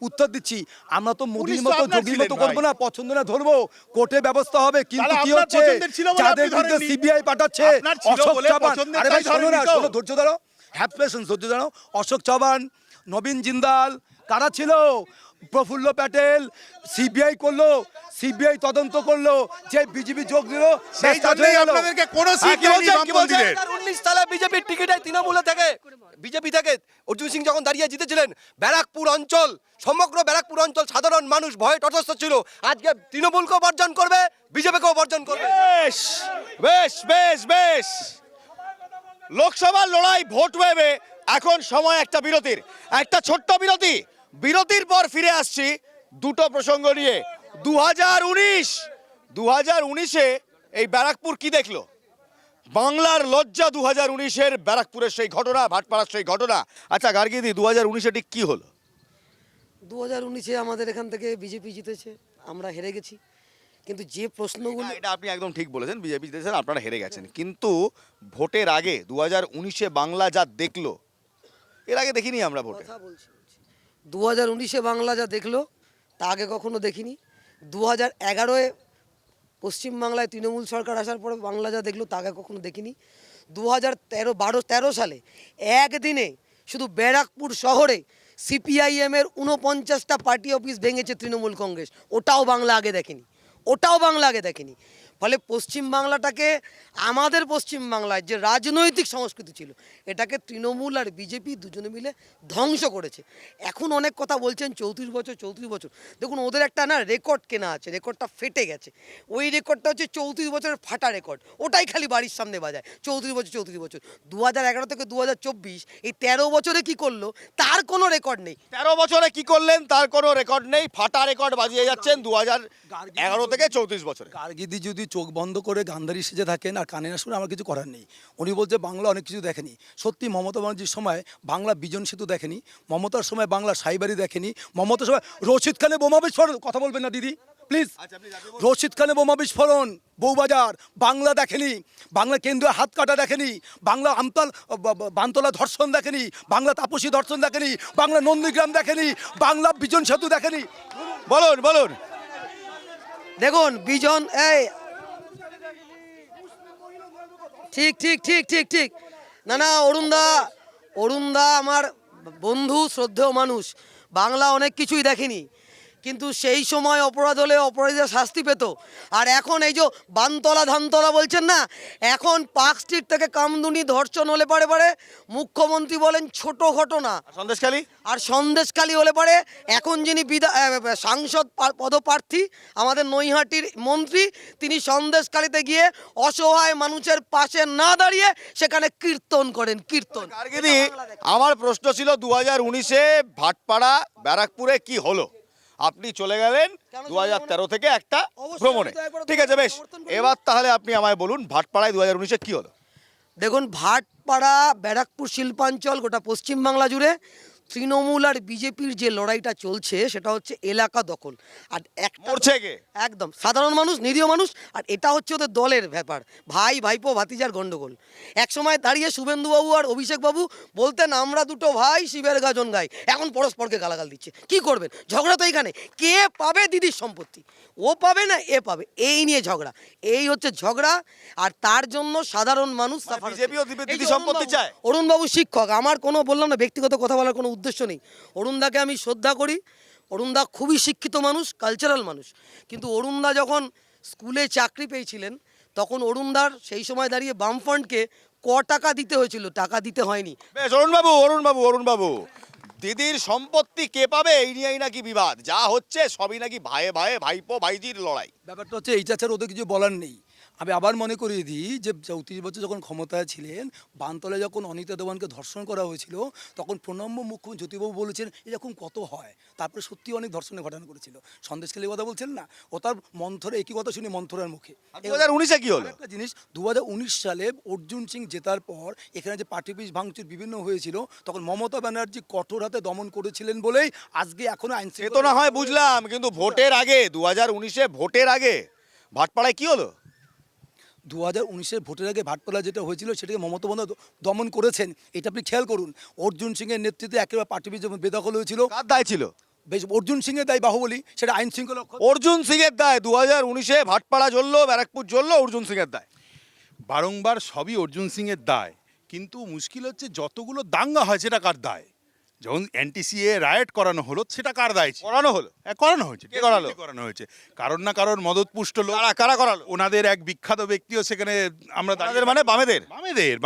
উত্তর দিচ্ছি, আমরা তো মোদির মতো যোগীর মতো করবো না, পছন্দ না ধরবো, কোর্টে ব্যবস্থা হবে। কিন্তু কি হচ্ছে, যাদের বিরুদ্ধে সিবিআই পাঠাচ্ছে, অশোক চৌহান, আরে ভাই শোনো না, শোনো, ধৈর্য ধরো, হ্যাভ পেশেন্স, ধৈর্য ধরো। অশোক চৌহান, নবীন জিন্দাল, কারা ছিল? প্রফুল্ল প্যাটেল, সিবিআই করলো, সিবিআই তদন্ত করলো, যে বিজেপি যোগ দিল, সেই জন্যই আপনাদেরকে কোনো সিট দেয়নি বামপন্থীদের। 2019 সালে বিজেপির টিকিটে তৃণমূলে থেকে, বিজেপি থেকে অর্জুন সিং যখন দাঁড়িয়ে জিতেছিলেন, ব্যারাকপুর অঞ্চল, সমগ্র ব্যারাকপুর অঞ্চল সাধারণ মানুষ ভয়ে তটস্থ ছিল। আজকে তৃণমূলকেও বর্জন করবে, বিজেপিকেও বর্জন করবে। বেশ বেশ বেশ বেশ, লোকসভার লড়াই ভোট ওয়েবে। এখন সময় একটা বিরতির, একটা ছোট্ট বিরতি। বিরতির পর ফিরে আসছি দুটো প্রসঙ্গ নিয়ে। 2019-এ এই ব্যারাকপুর কি দেখলো? বাংলার লজ্জা 2019-এর ব্যারাকপুরের সেই ঘটনা, ভাটপাড়ার সেই ঘটনা। আচ্ছা গার্গিদি, 2019-এ ঠিক কি হলো? 2019-এ আমাদের এখান থেকে বিজেপি জিতেছে, আমরা হেরে গেছি। কিন্তু যে প্রশ্নগুলো, এটা আপনি একদম ঠিক বলেছেন, বিজেপি জিতেছেন, আপনারা হেরে গেছেন। কিন্তু ভোটের আগে 2019-এ বাংলা যা দেখলো, এর আগে দেখিনি আমরা ভোটে। 2019-এ বাংলা যা দেখলো, তা আগে কখনো দেখিনি। 2011-এ পশ্চিমবাংলায় তৃণমূল সরকার আসার পরে বাংলা যা দেখলো তা আগে কখনো দেখিনি। 2013 সালে একদিনে শুধু ব্যারাকপুর শহরে সিপিআইএমের 49টা পার্টি অফিস ভেঙেছে তৃণমূল কংগ্রেস, ওটাও বাংলা আগে দেখেনি। ফলে পশ্চিমবাংলাটাকে, আমাদের পশ্চিমবাংলায় যে রাজনৈতিক সংস্কৃতি ছিল এটাকে তৃণমূল আর বিজেপি দুজনে মিলে ধ্বংস করেছে। এখন অনেক কথা বলছেন 34 বছর, দেখুন ওদের একটা না রেকর্ড কেনা আছে, রেকর্ডটা ফেটে গেছে। ওই রেকর্ডটা হচ্ছে 34 বছরের ফাটা রেকর্ড, ওটাই খালি বাড়ির সামনে বাজায় 34 বছর। 2011 থেকে 2024 এই 13 বছরে কি করলো তার কোনো রেকর্ড নেই। 13 বছরে কি করলেন তার কোনো রেকর্ড নেই, ফাটা রেকর্ড বাজিয়ে যাচ্ছেন 2011 থেকে 34 বছরে। কার্গিদি যদি চোখ বন্ধ করে গান্ধারী সেজে থাকেন আর কানে না শুনে আমার কিছু করার নেই। উনি বলছে বাংলা অনেক কিছু দেখেনি। সত্যি মমতা ব্যানার্জির সময় বাংলা বিজন সেতু দেখেনি, মমতার সময় বাংলা সাইবাড়ি দেখেনি, মমতার সময় রশিদ খানে বোমা বিস্ফোরণ, কথা বলবেন না দিদি প্লিজ, রশিদ খানে বোমা বিস্ফোরণ, বউবাজার বাংলা দেখেনি, বাংলা কেন্দ্রীয় হাত কাটা দেখেনি, বাংলা বানতলা ধর্ষণ দেখেনি, বাংলা তাপসী ধর্ষণ দেখেনি, বাংলা নন্দীগ্রাম দেখেনি, বাংলা বিজন সেতু দেখেনি। বলুন দেখুন বিজন, এই ঠিক না অরুণদা আমার বন্ধু, শ্রদ্ধেয় মানুষ, বাংলা অনেক কিছুই দেখেনি, কিন্তু সেই সময় অপরাধ হলে অপরাধীরা শাস্তি পেত। আর এখন এই যে বানতলা ধানতলা বলছেন না, এখন পার্ক স্ট্রিট থেকে কামদুনি ধর্ষণ হলে পারে মুখ্যমন্ত্রী বলেন ছোট ঘটনা, সন্দেশখালী হলে পারে এখন যিনি সাংসদ পদপ্রার্থী আমাদের নৈহাটির মন্ত্রী, তিনি সন্দেশখালীতে গিয়ে অসহায় মানুষের পাশে না দাঁড়িয়ে সেখানে কীর্তন করেন। কার্গিদি, আমার প্রশ্ন ছিল 2019-এ ভাটপাড়া ব্যারাকপুরে কি হলো? আপনি চলে গেলেন 2013 থেকে একটা ভ্রমণে, ঠিক আছে বেশ। এবার তাহলে আপনি আমায় বলুন ভাটপাড়ায় 2019-এ কি হলো? দেখুন ভাটপাড়া ব্যারাকপুর শিল্পাঞ্চল গোটা পশ্চিমবাংলা জুড়ে তৃণমূল আর বিজেপির যে লড়াইটা চলছে সেটা হচ্ছে এলাকা দখল। আর একটা একদম সাধারণ মানুষ, নিরীহ মানুষ, আর এটা হচ্ছে ওদের দলের ব্যাপার, ভাইপো ভাতিজার গন্ডগোল। একসময় দাঁড়িয়ে শুভেন্দুবাবু আর অভিষেকবাবু বলতেন আমরা দুটো ভাই শিবের গাজন গাই, এখন পরস্পরকে গালাগাল দিচ্ছে। কি করবেন? ঝগড়া তো এইখানে, কে পাবে দিদির সম্পত্তি, ও পাবে না এ পাবে, এই নিয়ে ঝগড়া, এই হচ্ছে ঝগড়া। আর তার জন্য সাধারণ মানুষ দিদি সম্পত্তি চায়। অরুণবাবু শিক্ষক, আমার কোনো বললাম না ব্যক্তিগত কথা বলার কোনো উদ্দেশ্য নেই। অরুণদাকে আমি শ্রদ্ধা করি, অরুণদা খুবই শিক্ষিত মানুষ, কালচারাল মানুষ, কিন্তু অরুণদা যখন স্কুলে চাকরি পেয়েছিলেন তখন অরুণদার সেই সময় দাঁড়িয়ে বামফ্রন্টকে টাকা দিতে হয়েছিল, টাকা দিতে হয়নি। বেশ অরুণবাবু, দিদির সম্পত্তি কে পাবে এই নিয়েই নাকি বিবাদ, যা হচ্ছে সবই নাকি ভাইপো ভাইজির লড়াই। ব্যাপারটা হচ্ছে এইটা ছাড়া ওদের কিছু বলার নেই। আমি আবার মনে করিয়ে দিই যে 34 বছর যখন ক্ষমতায় ছিলেন, বানতলায় যখন অনিতা দেওয়ানকে ধর্ষণ করা হয়েছিল তখন প্রণম্য মুখ্যমন্ত্রী জ্যোতিবাবু বলেছেন এরকম কত হয়, তারপরে সত্যি অনেক ধর্ষণের ঘটনা করেছিল। সন্দেশখালী কথা বলছেন না, ও তার মন্থরে একই কথা শুনি মন্থরের মুখে। 2019-এ কি হলো? একটা জিনিস, 2019 সালে অর্জুন সিং জেতার পর এখানে যে পার্টি অফিস ভাঙচুর বিভিন্ন হয়েছিল তখন মমতা ব্যানার্জি কঠোর হাতে দমন করেছিলেন বলেই আজকে এখনো আইন সে তো না হয় বুঝলাম, কিন্তু ভোটের আগে 2019-এ ভোটের আগে ভাটপাড়ায় কি হলো? 2019-এর ভোটের আগে ভাটপাড়া যেটা হয়েছিল সেটাকে মমতা বন্দ্যোপাধ্যায় দমন করেছেন, এটা আপনি খেয়াল করুন। অর্জুন সিংয়ের নেতৃত্বে একেবারে পার্টি অফিস যখন বেদখল হয়েছিল, কার দায় ছিল? বেশ অর্জুন সিংয়ের দায় বাহুবলী, সেটা আইন শৃঙ্খলা। অর্জুন সিংয়ের দায়, 2019-এ ভাটপাড়া জ্বললো, ব্যারাকপুর জ্বললো, অর্জুন সিংয়ের দায়। বারংবার সবই অর্জুন সিংয়ের দায়, কিন্তু মুশকিল হচ্ছে যতগুলো দাঙ্গা হয় সেটা কার দায়? যখন এনটিসিএ রায়েট করানো হলো সেটা কার দায়? করানো হলো, করানো হয়েছে, কে করালো? করানো হয়েছে কারণ না কারণ মদতপুষ্ট লোক। কারা করালো? ওনাদের এক বিখ্যাত ব্যক্তিও সেখানে, আমরা মানে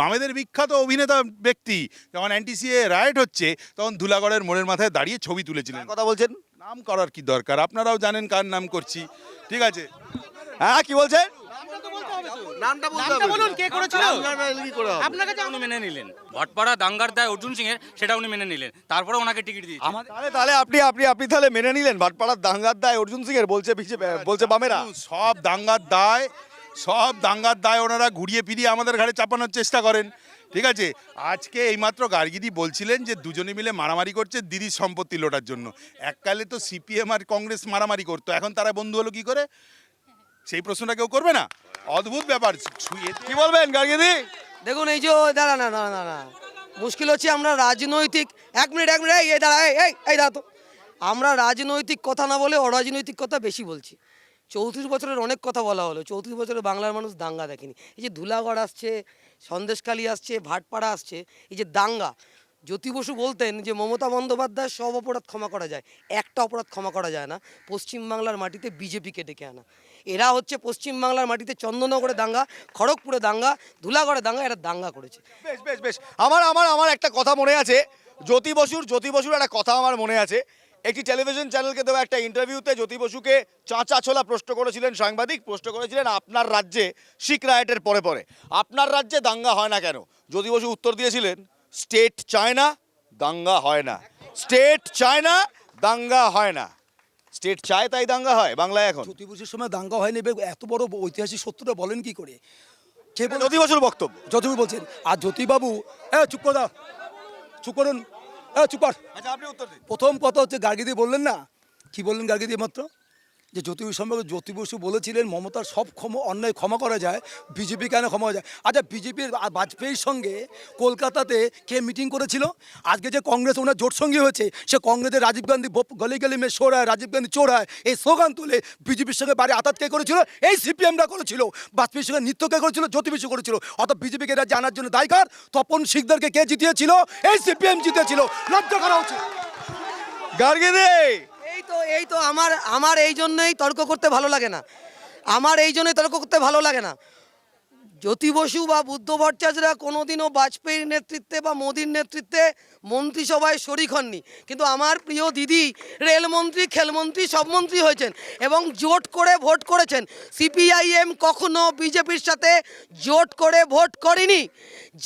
বামেদের বিখ্যাত অভিনেতা ব্যক্তি, যখন এনটিসিএ রায়েট হচ্ছে তখন ধুলাগড়ের মোড়ের মাথায় দাঁড়িয়ে ছবি তুলেছিলেন। কথা বলছেন? নাম করার কি দরকার, আপনারাও জানেন কার নাম করছি, ঠিক আছে? হ্যাঁ কি বলছেন? মেনে নিলেন ভাটপাড়া দাঙ্গার দায় অর্জুন সিং এর, সেটা উনি মেনে নিলেন, তারপরে ওনাকে টিকিট দিয়েছেন। তাহলে আপনি তাহলে মেনে নিলেন ভাটপাড়ার দাঙ্গার দায় অর্জুন সিং এর, বলছে বামেরা। সব দাঙ্গার দায় ওনারা ঘুরিয়ে ফিরিয়ে আমাদের ঘাড়ে চাপানোর চেষ্টা করেন, ঠিক আছে? আজকে এইমাত্র গার্গিদি বলছিলেন যে দুজনে মিলে মারামারি করছে দিদির সম্পত্তি লোটার জন্য। এককালে তো সিপিএম আর কংগ্রেস মারামারি করতো, এখন তারা বন্ধু হলো কি করে? সেই প্রশ্নটা কেউ করবে না? অদ্ভুত ব্যাপার। কি বলবেন গার্গিদি? দেখুন এই যে দাঁড়া মুশকিল হচ্ছে আমরা রাজনৈতিক, এক মিনিট এই দাঁড়া, এই দাঁড়া তো, আমরা রাজনৈতিক কথা না বলে অরাজনৈতিক কথা বেশি বলছি। 34 বছরের অনেক কথা বলা হলো, 34 বছরে বাংলার মানুষ দাঙ্গা দেখেনি। এই যে ধুলাগড় আসছে, সন্দেশখালী আসছে, ভাটপাড়া আসছে, এই যে দাঙ্গা, জ্যোতি বসু বলতেন যে মমতা বন্দ্যোপাধ্যায় সব অপরাধ ক্ষমা করা যায়, একটা অপরাধ ক্ষমা করা যায় না, পশ্চিমবাংলার মাটিতে বিজেপিকে ডেকে আনা। এরা হচ্ছে পশ্চিমবাংলার মাটিতে চন্দননগরে দাঙ্গা, খড়গপুরে দাঙ্গা, ধুলাগড়ে দাঙ্গা, এরা দাঙ্গা করেছে। বেশ বেশ বেশ আমার আমার আমার একটা কথা মনে আছে, জ্যোতি বসুর একটা কথা আমার মনে আছে। একটি টেলিভিশন চ্যানেলকে দেওয়া একটা ইন্টারভিউতে জ্যোতি বসুকে চাঁচা ছোলা প্রশ্ন করেছিলেন সাংবাদিক, প্রশ্ন করেছিলেন আপনার রাজ্যে শিখ রাইটের পরে পরে আপনার রাজ্যে দাঙ্গা হয় না কেন? জ্যোতি বসু উত্তর দিয়েছিলেন, স্টেট চায় না, দাঙ্গা হয় না। স্টেট চায় না, দাঙ্গা হয় না। স্টেট চায় তাই দাঙ্গা হয় বাংলায় এখন। জ্যোতি বসুর সময় দাঙ্গা হয়নি, এত বড় ঐতিহাসিক সত্যটা বলেন কি করে? কে বলে? জ্যোতি বসুর বক্তব্য। জ্যোতিবাবু বলছেন। আর জ্যোতিবাবু চুপ করে দাও, চুপ করুন, চুপ কর। আচ্ছা আপনি উত্তর দিন। প্রথম কথা হচ্ছে গার্গী দিয়ে বললেন না, কি বললেন গার্গী দিয়ে মাত্র? যে জ্যোতি বসু সম্পর্কে জ্যোতি বসু বলেছিলেন মমতার সব অন্যায় ক্ষমা করা যায়, বিজেপি কেন ক্ষমা করা যায়? আচ্ছা বিজেপির বাজপেয়ীর সঙ্গে কলকাতাতে কে মিটিং করেছিল? আজকে যে কংগ্রেস ওনার জোট সঙ্গী হয়েছে, সে কংগ্রেসের রাজীব গান্ধী গলি গলি মে শোর হয়, রাজীব গান্ধী চোর হয়, এই স্লোগান তুলে বিজেপির সঙ্গে বাড়ি আতাত কে করেছিল? এই সিপিএমরা করেছিল। বাজপেয়ীর সঙ্গে নৃত্য কে করেছিল? জ্যোতি বসু করেছিল। অত বিজেপিকে এরা জানার জন্য দায়কার। তপন শিকদারকে কে জিতিয়েছিল? এই সিপিএম জিতেছিল। লজ্জা করা উচিত। গার্গী দে, এই তো আমার এই জন্যই তর্ক করতে ভালো লাগে না, আমার এই জন্যই তর্ক করতে ভালো লাগে না। জ্যোতি বসু বা বুদ্ধ ভট্টাচার্যরা কোনোদিনও বাজপেয়ীর নেতৃত্বে বা মোদির নেতৃত্বে মন্ত্রিসভায় শরিক হননি, কিন্তু আমার প্রিয় দিদি রেলমন্ত্রী, খেলমন্ত্রী, সব মন্ত্রী হয়েছেন এবং জোট করে ভোট করেছেন। সিপিআইএম কখনো বিজেপির সাথে জোট করে ভোট করেনি,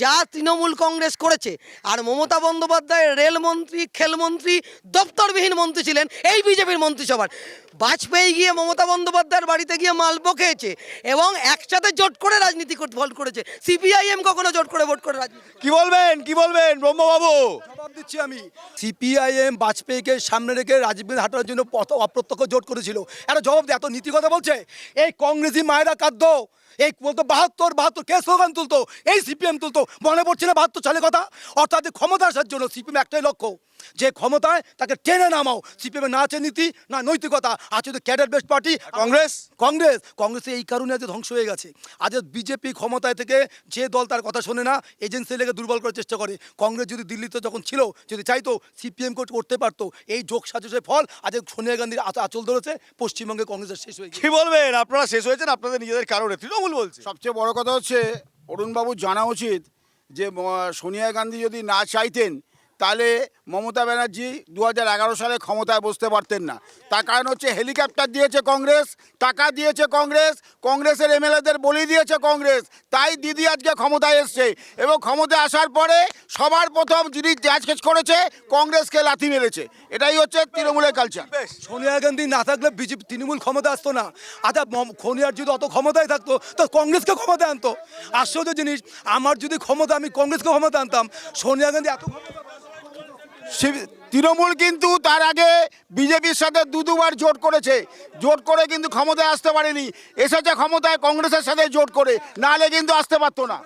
যা তৃণমূল কংগ্রেস করেছে। আর মমতা বন্দ্যোপাধ্যায় রেলমন্ত্রী, খেলমন্ত্রী, দপ্তরবিহীন মন্ত্রী ছিলেন এই বিজেপির মন্ত্রিসভার। বাজপেয়ী গিয়ে মমতা বন্দ্যোপাধ্যায়ের বাড়িতে গিয়ে মালপো খেয়েছে এবং একসাথে জোট করে রাজনীতি ভোট করেছে। সিপিআইএম কখনো জোট করে ভোট করে রাজনীতি। কি বলবেন ব্রহ্মবাবু? জবাব দিচ্ছি আমি। সিপিআইএম বাজপেয়ীকে সামনে রেখে রাজীব গান্ধী হাঁটার জন্য অপ্রত্যক্ষ জোট করেছিল। একটা জবাব দিয়ে এত নীতি কথা বলছে। এই কংগ্রেসি মায়েরা কাঁদ্য, এই বলতো 72 কে স্লোগান তুলতো? এই সিপিএম তুলতো। মনে পড়ছে না 72 সালের কথা? অর্থাৎ ক্ষমতা আসার জন্য সিপিএম একটাই লক্ষ্য, যে ক্ষমতায় তাকে টেনে নামাও। সিপিএম না আছে নীতি না নৈতিকতা, আছে তো ক্যাডার বেস্ট পার্টি কংগ্রেস এই কারণে আজ ধ্বংস হয়ে গেছে। আজ বিজেপি ক্ষমতায় থেকে যে দল তার কথা শোনে না, এজেন্সি লেগে দুর্বল করার চেষ্টা করে। কংগ্রেস যদি দিল্লিতে যখন ছিল, যদি চাইতো সিপিএম করতে পারতো। এই যোগ সাজসের ফল আজ সোনিয়া গান্ধীর আঁচল ধরেছে। পশ্চিমবঙ্গে কংগ্রেসের শেষ হয়ে গেছে। কি বলবেন? আপনারা শেষ হয়েছেন আপনাদের নিজেদের কারণে, তৃণমূল বলছে। সবচেয়ে বড় কথা হচ্ছে অরুণবাবুর জানা উচিত যে সোনিয়া গান্ধী যদি না চাইতেন তাহলে মমতা ব্যানার্জি 2011 সালে ক্ষমতায় বসতে পারতেন না। তার কারণ হচ্ছে হেলিকপ্টার দিয়েছে কংগ্রেস, টাকা দিয়েছে কংগ্রেস, কংগ্রেসের এমএলএদের বলি দিয়েছে কংগ্রেস, তাই দিদি আজকে ক্ষমতায় এসছে। এবং ক্ষমতায় আসার পরে সবার প্রথম যিনি ত্যাজ করেছে কংগ্রেসকে লাথি মেরেছে। এটাই হচ্ছে তৃণমূলের কালচার। সোনিয়া গান্ধী না থাকলে বিজেপি তৃণমূল ক্ষমতা আসতো না। আচ্ছা সোনিয়ার যদি অত ক্ষমতায় থাকতো তো কংগ্রেসকে ক্ষমতা আনতো। আশ্চর্য জিনিস, আমার যদি ক্ষমতা, আমি কংগ্রেসকে ক্ষমতা আনতাম। সোনিয়া গান্ধী এত তৃণমূল কিন্তু তার আগে বিজেপির সাথে দুবার জোট করেছে, জোট করে কিন্তু ক্ষমতায় আসতে পারেনি। এসেছে ক্ষমতায় কংগ্রেসের সাথে জোট করে, নাহলে কিন্তু আসতে পারতো না।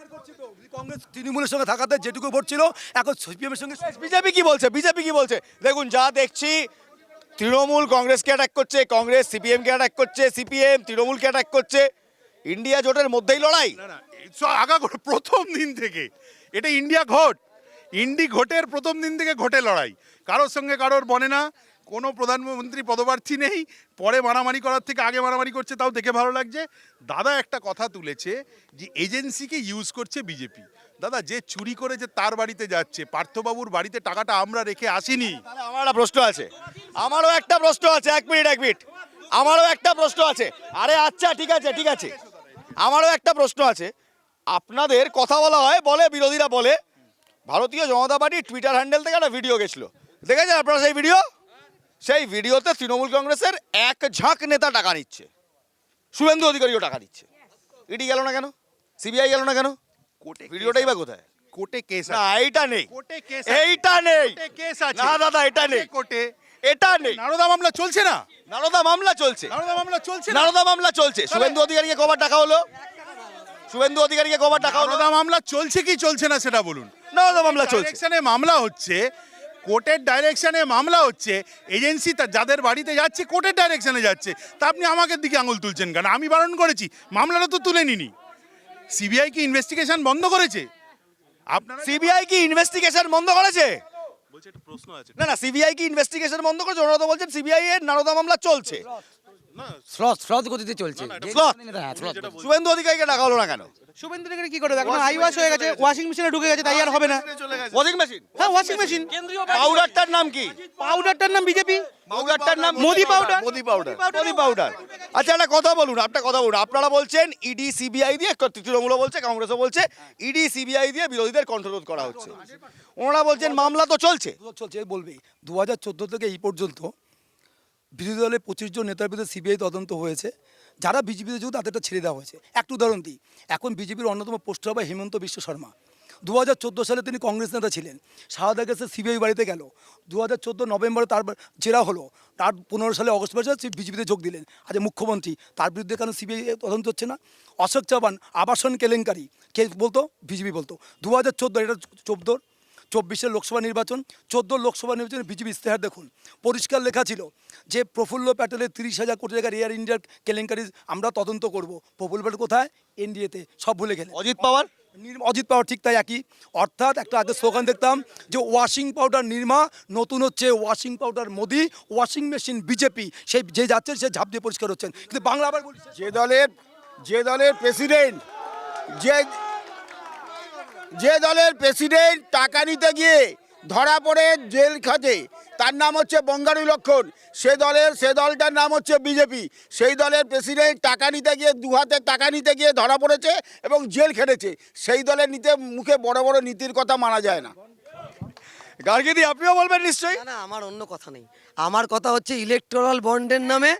কংগ্রেস তৃণমূলের সঙ্গে থাকাতে যেটুকু ভোট ছিল, এখন সিপিএমের সঙ্গে। বিজেপি কি বলছে? দেখুন যা দেখছি, তৃণমূল কংগ্রেসকে অ্যাটাক করছে, কংগ্রেস সিপিএমকে অ্যাটাক করছে, সিপিএম তৃণমূলকে অ্যাটাক করছে। ইন্ডিয়া জোটের মধ্যেই লড়াই। প্রথম দিন থেকে এটা ইন্ডিয়া ঘোটের প্রথম দিন থেকে ঘটে লড়াই। কারোর সঙ্গে কারোর বনে না, কোনো প্রধানমন্ত্রী পদপ্রার্থী নেই। পরে মারামারি করার থেকে আগে মারামারি করছে, তাও দেখে ভালো লাগছে। দাদা একটা কথা তুলেছে যে এজেন্সিকে ইউজ করছে বিজেপি। দাদা যে চুরি করেছে তার বাড়িতে যাচ্ছে, পার্থবাবুর বাড়িতে টাকাটা আমরা রেখে আসিনি। আমারও একটা প্রশ্ন আছে, এক মিনিট আমারও একটা প্রশ্ন আছে। আরে আচ্ছা ঠিক আছে আমারও একটা প্রশ্ন আছে। আপনাদের কথা বলা হয়, বলে বিরোধীরা বলে ভারতীয় জনতা পার্টি টুইটার হ্যান্ডেল থেকে একটা ভিডিও গেছিল, দেখেছেন আপনারা সেই ভিডিও? সেই ভিডিওতে তৃণমূল কংগ্রেসের এক ঝাঁক নেতা টাকা নিচ্ছে, শুভেন্দু অধিকারীও টাকা নিচ্ছে। ইডি গেল না কেন? সিবিআই গেল না কেন? ভিডিওটাই বা কোথায়? কোর্টে কেস না এইটা নেই, কেস এইটা নেই। কেস আছে না দাদা এটা নেই, কোর্টে এটা নেই। নারদা মামলা চলছে না? নারদা মামলা চলছে। শুভেন্দু অধিকারীকে কবার টাকা হলো? নারদা মামলা চলছে কি চলছে না সেটা বলুন। নারদা মামলা চলছে। মামলা হচ্ছে কোর্টের ডাইরেকশনে মামলা হচ্ছে, এজেন্সি যাদের বাড়িতে যাচ্ছে কোর্টের ডাইরেকশনে যাচ্ছে, তা আপনি আমাকে দিকে আঙুল তুলছেন কেন? আমি বারণ করেছি, মামলাটা তো তুলে নিনি। সিবিআই কি ইনভেস্টিগেশন বন্ধ করেছে? আপনারা সিবিআই কি ইনভেস্টিগেশন বন্ধ করেছে? বলছে একটা প্রশ্ন আছে না না, সিবিআই কি ইনভেস্টিগেশন বন্ধ করেছে? ওনারা তো বলছেন সিবিআই এর নারদা মামলা চলছে। না, স্রোত গতিতে চলছে Sloth? শুভেন্দু অধিকারীকে ডাকা হলো না কেন? শুভেন্দু অধিকারী কি করে এখন আইওয়াশ হয়ে গেছে, ওয়াশিং মেশিনে ঢুকে গেছে, তাই আর হবে না। ওয়াশিং মেশিন, হ্যাঁ ওয়াশিং মেশিন। পাউডারটার নাম কি? পাউডারটার নাম বিজেপি, পাউডারটার নাম Modi powder. Modi powder, Modi powder. আচ্ছা একটা কথা বলুন, একটা কথা বলুন, আপনারা বলছেন ইডি সিবিআই দিয়ে, তৃণমূল বলছে, কংগ্রেসও বলছে ইডি সিবিআই দিয়ে বিরোধীদের কণ্ঠরোধ করা হচ্ছে। ওনারা বলছেন মামলা তো চলছে। চলছে বলবেই 2014 থেকে এই পর্যন্ত বিরোধী দলের 25 জন নেতার বিরুদ্ধে সিবিআই তদন্ত হয়েছে। যারা বিজেপিতে যোগ তাদেরটা ছেড়ে দেওয়া হয়েছে। একটা উদাহরণ দিই, এখন বিজেপির অন্যতম পোস্টার হবে হেমন্ত বিশ্ব শর্মা। 2014 সালে তিনি কংগ্রেস নেতা ছিলেন, সারদা গেছে সিবিআই বাড়িতে গেল, 2014 নভেম্বরে তার জেরা হলো, তার 15 সালে অগস্ট মাসে বিজেপিতে যোগ দিলেন। আজ মুখ্যমন্ত্রী, তার বিরুদ্ধে কেন সিবিআই তদন্ত হচ্ছে না? অশোক চৌহান আবাসন কেলেঙ্কারি কে বলতো? বিজেপি বলতো। 2014, এটা 24 লোকসভা নির্বাচন, 14 লোকসভা নির্বাচনে বিজেপি ইস্তেহার দেখুন, পরিষ্কার লেখা ছিল যে প্রফুল্ল প্যাটেলের 30,000 কোটি টাকার এয়ার ইন্ডিয়ার কেলেঙ্কারি আমরা তদন্ত করব। প্রফুল্ল প্যাটেল কোথায়? এনডিএতে, সব ভুলে গেলেন। অজিত পাওয়ার, অজিত পাওয়ার ঠিক তাই একই। অর্থাৎ একটা আগে স্লোগান দেখতাম যে ওয়াশিং পাউডার নির্মা, নতুন হচ্ছে washing powder Modi, washing machine BJP. সেই যে যাচ্ছেন সে ঝাঁপ দিয়ে পরিষ্কার হচ্ছেন। কিন্তু বাংলা আবার বলি, যে দলের প্রেসিডেন্ট যে দলের প্রেসিডেন্ট টাকা নিতে গিয়ে ধরা পড়ে জেল খাটে, তার নাম হচ্ছে বঙ্গারু লক্ষণ। সে দলটার নাম হচ্ছে বিজেপি। সেই দলের প্রেসিডেন্ট টাকা নিতে গিয়ে, দু হাতে টাকা নিতে গিয়ে ধরা পড়েছে এবং জেল খেটেছে। সেই দলের মুখে বড় বড় নীতির কথা মানা যায় না। গার্গীদি আপনিও বলবেন নিশ্চয়ই। না না, আমার অন্য কথা নেই। আমার কথা হচ্ছে ইলেকটোরাল বন্ডের নামে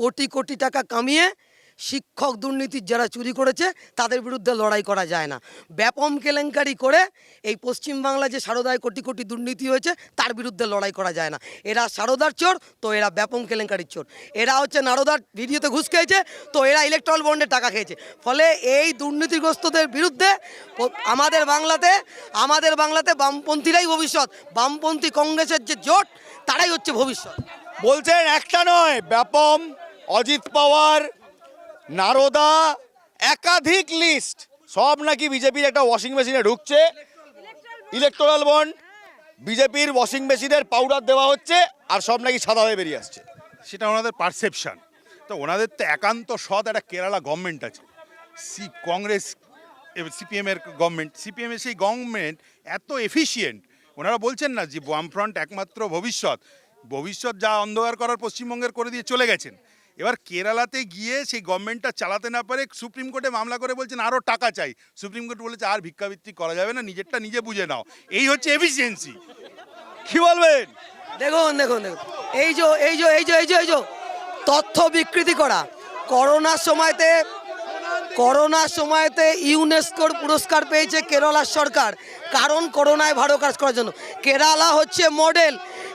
কোটি কোটি টাকা কামিয়ে শিক্ষক দুর্নীতির যারা চুরি করেছে তাদের বিরুদ্ধে লড়াই করা যায় না। ব্যাপম কেলেঙ্কারি করে এই পশ্চিমবাংলা যে সারদায় কোটি কোটি দুর্নীতি হয়েছে তার বিরুদ্ধে লড়াই করা যায় না। এরা সারদার চোর, তো এরা ব্যাপম কেলেঙ্কারির চোর। এরা হচ্ছে নারদার ভিডিওতে ঘুষ খেয়েছে, তো এরা ইলেকট্রাল বন্ডে টাকা খেয়েছে। ফলে এই দুর্নীতিগ্রস্তদের বিরুদ্ধে আমাদের বাংলাতে বামপন্থীরাই ভবিষ্যৎ। বামপন্থী কংগ্রেসের যে জোট, তারাই হচ্ছে ভবিষ্যৎ। বলছেন একটা নয়, ব্যাপম, অজিত পাওয়ার, নারদা, একাধিক লিস্ট, সব নাকি বিজেপির একটা ওয়াশিং মেশিনে ঢুকছে। ইলেকটোরাল বন্ড, বিজেপির ওয়াশিং মেশিনের পাউডার দেওয়া হচ্ছে, আর সব নাকি সাদা হয়ে বেরিয়ে আসছে। সেটা ওনাদের পারসেপশন। তো ওনাদের তো একান্ত সৎ একটা কেরালা গভর্নমেন্ট আছে, কংগ্রেস সিপিএমের গভর্নমেন্ট। সিপিএমের সেই গভর্নমেন্ট এত এফিশিয়েন্ট, ওনারা বলছেন না যে বামফ্রন্ট একমাত্র ভবিষ্যৎ যা অন্ধকার করার পশ্চিমবঙ্গের করে দিয়ে চলে গেছেন। এবার কেরালাতে গিয়ে সেই গভর্নমেন্টটা চালাতে না পারে সুপ্রিম কোর্টে মামলা করে বলছেন আরও টাকা চাই। সুপ্রিম কোর্ট বলেছে আর ভিক্ষাবৃত্তি করা যাবে না, নিজেরটা নিজে বুঝে নাও। এই হচ্ছে এফিসিয়েন্সি। কি বলবেন? দেখুন এই যে তথ্য বিকৃতি করা। করোনার সময়তে ইউনেস্কোর পুরস্কার পেয়েছে কেরালার সরকার, কারণ করোনায় ভালো কাজ করার জন্য। কেরালা হচ্ছে মডেল।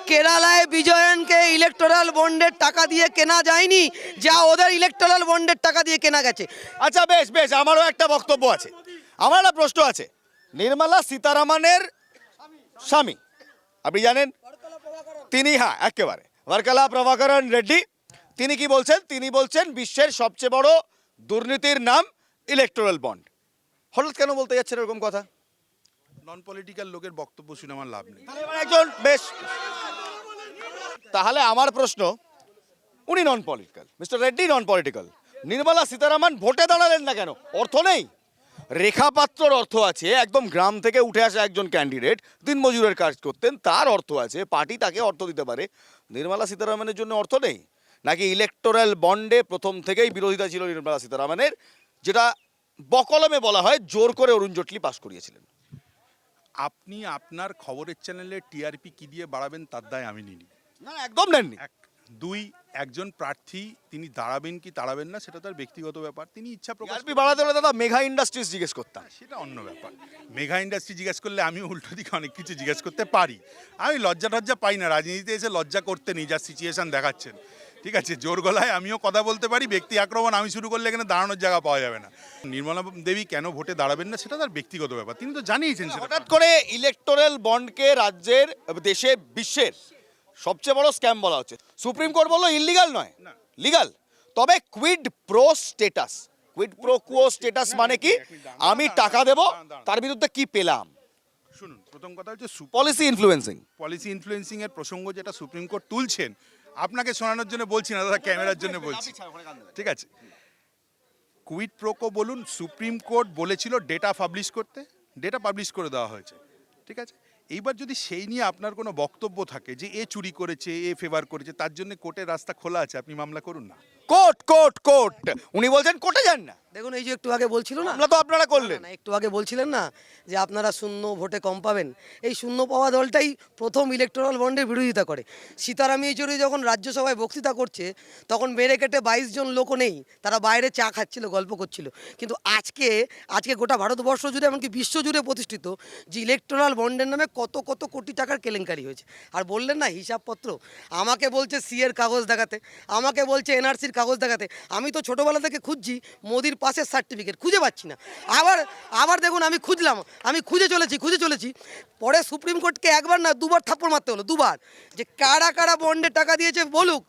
কেরালায় বিজয়নকে ইলেকটোরাল বন্ডের টাকা দিয়ে কেনা যায়নি, যা ওদের ইলেকটোরাল বন্ডের টাকা দিয়ে কেনা গেছে। আচ্ছা বেশ, আমারও একটা বক্তব্য আছে, আমার একটা প্রশ্ন আছে। নির্মলা সীতারামনের স্বামী আপনি জানেন, তিনি, হ্যাঁ একেবারে, ভার্কালা প্রভাকরণ রেড্ডি, তিনি কি বলছেন? তিনি বলছেন বিশ্বের সবচেয়ে বড় দুর্নীতির নাম ইলেকটোরাল বন্ড। হঠাৎ কেন বলতে যাচ্ছেন এরকম কথা? নন পলিটিক্যাল লোকের বক্তব্য শুনে আমার লাভ নেই। একজন বেশ, তাহলে আমার প্রশ্ন, উনি non political, mister Reddy non political, Nirmala Sitharaman ভোটে দাঁড়ালেন না কেন? অর্থ নেই? রেখা পাত্রর অর্থ আছে, একদম গ্রাম থেকে উঠে আসা একজন ক্যান্ডিডেট, দিনমজুরের কাজ করতেন, তার অর্থ আছে, পার্টি তাকে অর্থ দিতে পারে। নির্মলা সীতারামনের জন্য অর্থ নেই? নাকি ইলেকটোরাল বন্ডে প্রথম থেকেই বিরোধিতা ছিল নির্মলা সীতারামনের, যেটা বকলমে বলা হয় জোর করে অরুণ জেটলি পাশ করিয়েছিলেন? আপনি আপনার খবরের চ্যানেলে টিআরপি কি দিয়ে বাড়াবেন তার দায় আমি নিই না, একদম নেননি। একজন প্রার্থী তিনি দাঁড়াবেন কি দাঁড়াবেন না সেটা তার ব্যক্তিগত ব্যাপার, তিনি ইচ্ছা প্রকাশ টিআরপি বাড়াতে হলে দাদা মেঘা ইন্ডাস্ট্রিজ জিজ্ঞেস করতাম। সেটা অন্য ব্যাপার। মেঘা ইন্ডাস্ট্রি জিজ্ঞেস করলে আমি উল্টো দিকে অনেক কিছু জিজ্ঞেস করতে পারি। আমি লজ্জা পাই না, রাজনীতিতে এসে লজ্জা করতে নেই, যা সিচুয়েশন দেখাচ্ছেন। ঠিক আছে, জোর গলায় আমিও কথা বলতে পারি, ব্যক্তি আক্রমণ আমি শুরু করলে এখানে দাঁড়ানোর জায়গা পাওয়া যাবে না। নির্মলা দেবী কেন ভোটে দাঁড়াবেন না সেটা তার ব্যক্তিগত ব্যাপার, তিনি তো জানিয়েছেন সেটা। হঠাৎ করে ইলেকটোরাল বন্ডকে রাজ্যের, দেশে, বিশ্বের সবচেয়ে বড় স্ক্যাম বলা হচ্ছে। সুপ্রিম কোর্ট বললো ইললিগাল নয়, লিগাল। তবে Kwid pro status, Kwid pro quo status মানে কি? আমি টাকা দেব, তার বিরুদ্ধে কি পেলাম? শুনুন, প্রথম কথা হচ্ছে পলিসি ইনফ্লুয়েন্সিং। পলিসি ইনফ্লুয়েন্সিং এর প্রসঙ্গ যেটা সুপ্রিম কোর্ট তুলছেন, আপনাকে শোনানোর জন্য বলছি না দাদা, ক্যামেরার জন্য বলছি, ঠিক আছে? কুইড প্রোকো বলুন, সুপ্রিম কোর্ট বলেছিল ডেটা পাবলিশ করতে, ডেটা পাবলিশ করে দেওয়া হয়েছে, ঠিক আছে? এইবার যদি সেই নিয়ে আপনার কোনো বক্তব্য থাকে যে এ চুরি করেছে, এ ফেভার করেছে, তার জন্য কোর্টের রাস্তা খোলা আছে, আপনি মামলা করুন না। কোর্ট কোর্ট কোর্ট, উনি বলছেন কোর্টে যান না। দেখুন, এই যে একটু আগে বলছিল না, মামলা তো আপনারা করলেন। না, একটু আগে বলছিলেন না যে আপনারা শূন্য ভোটে কম পাবেন। এই শূন্য পাওয়া দলটাই প্রথম ইলেকটোরাল বন্ডের বিরোধিতা করে। সীতারাম ইয়েচুরি যখন রাজ্যসভায় বক্তৃতা করছে তখন মেরে কেটে 22 জন লোকও নেই, তারা বাইরে চা খাচ্ছিল, গল্প করছিল। কিন্তু আজকে গোটা ভারতবর্ষ জুড়ে, এমনকি বিশ্ব জুড়ে প্রতিষ্ঠিত যে ইলেকটোরাল বন্ডের নামে কত কত কোটি টাকার কেলেঙ্কারি হয়েছে। আর বললেন না হিসাবপত্র, আমাকে বলছে সিএর কাগজ দেখাতে, আমাকে বলছে এনআরসির কাগজ দেখাতে। আমি তো ছোটোবেলা থেকে খুঁজছি মোদির পাসের সার্টিফিকেট, খুঁজে পাচ্ছি না। আবার দেখুন, আমি খুঁজলাম, আমি খুঁজে চলেছি। পরে সুপ্রিম কোর্টকে একবার না দুবার থাপ্পড় মারতে হলো, দুবার, যে কারা কারা বন্ডে টাকা দিয়েছে বলুক।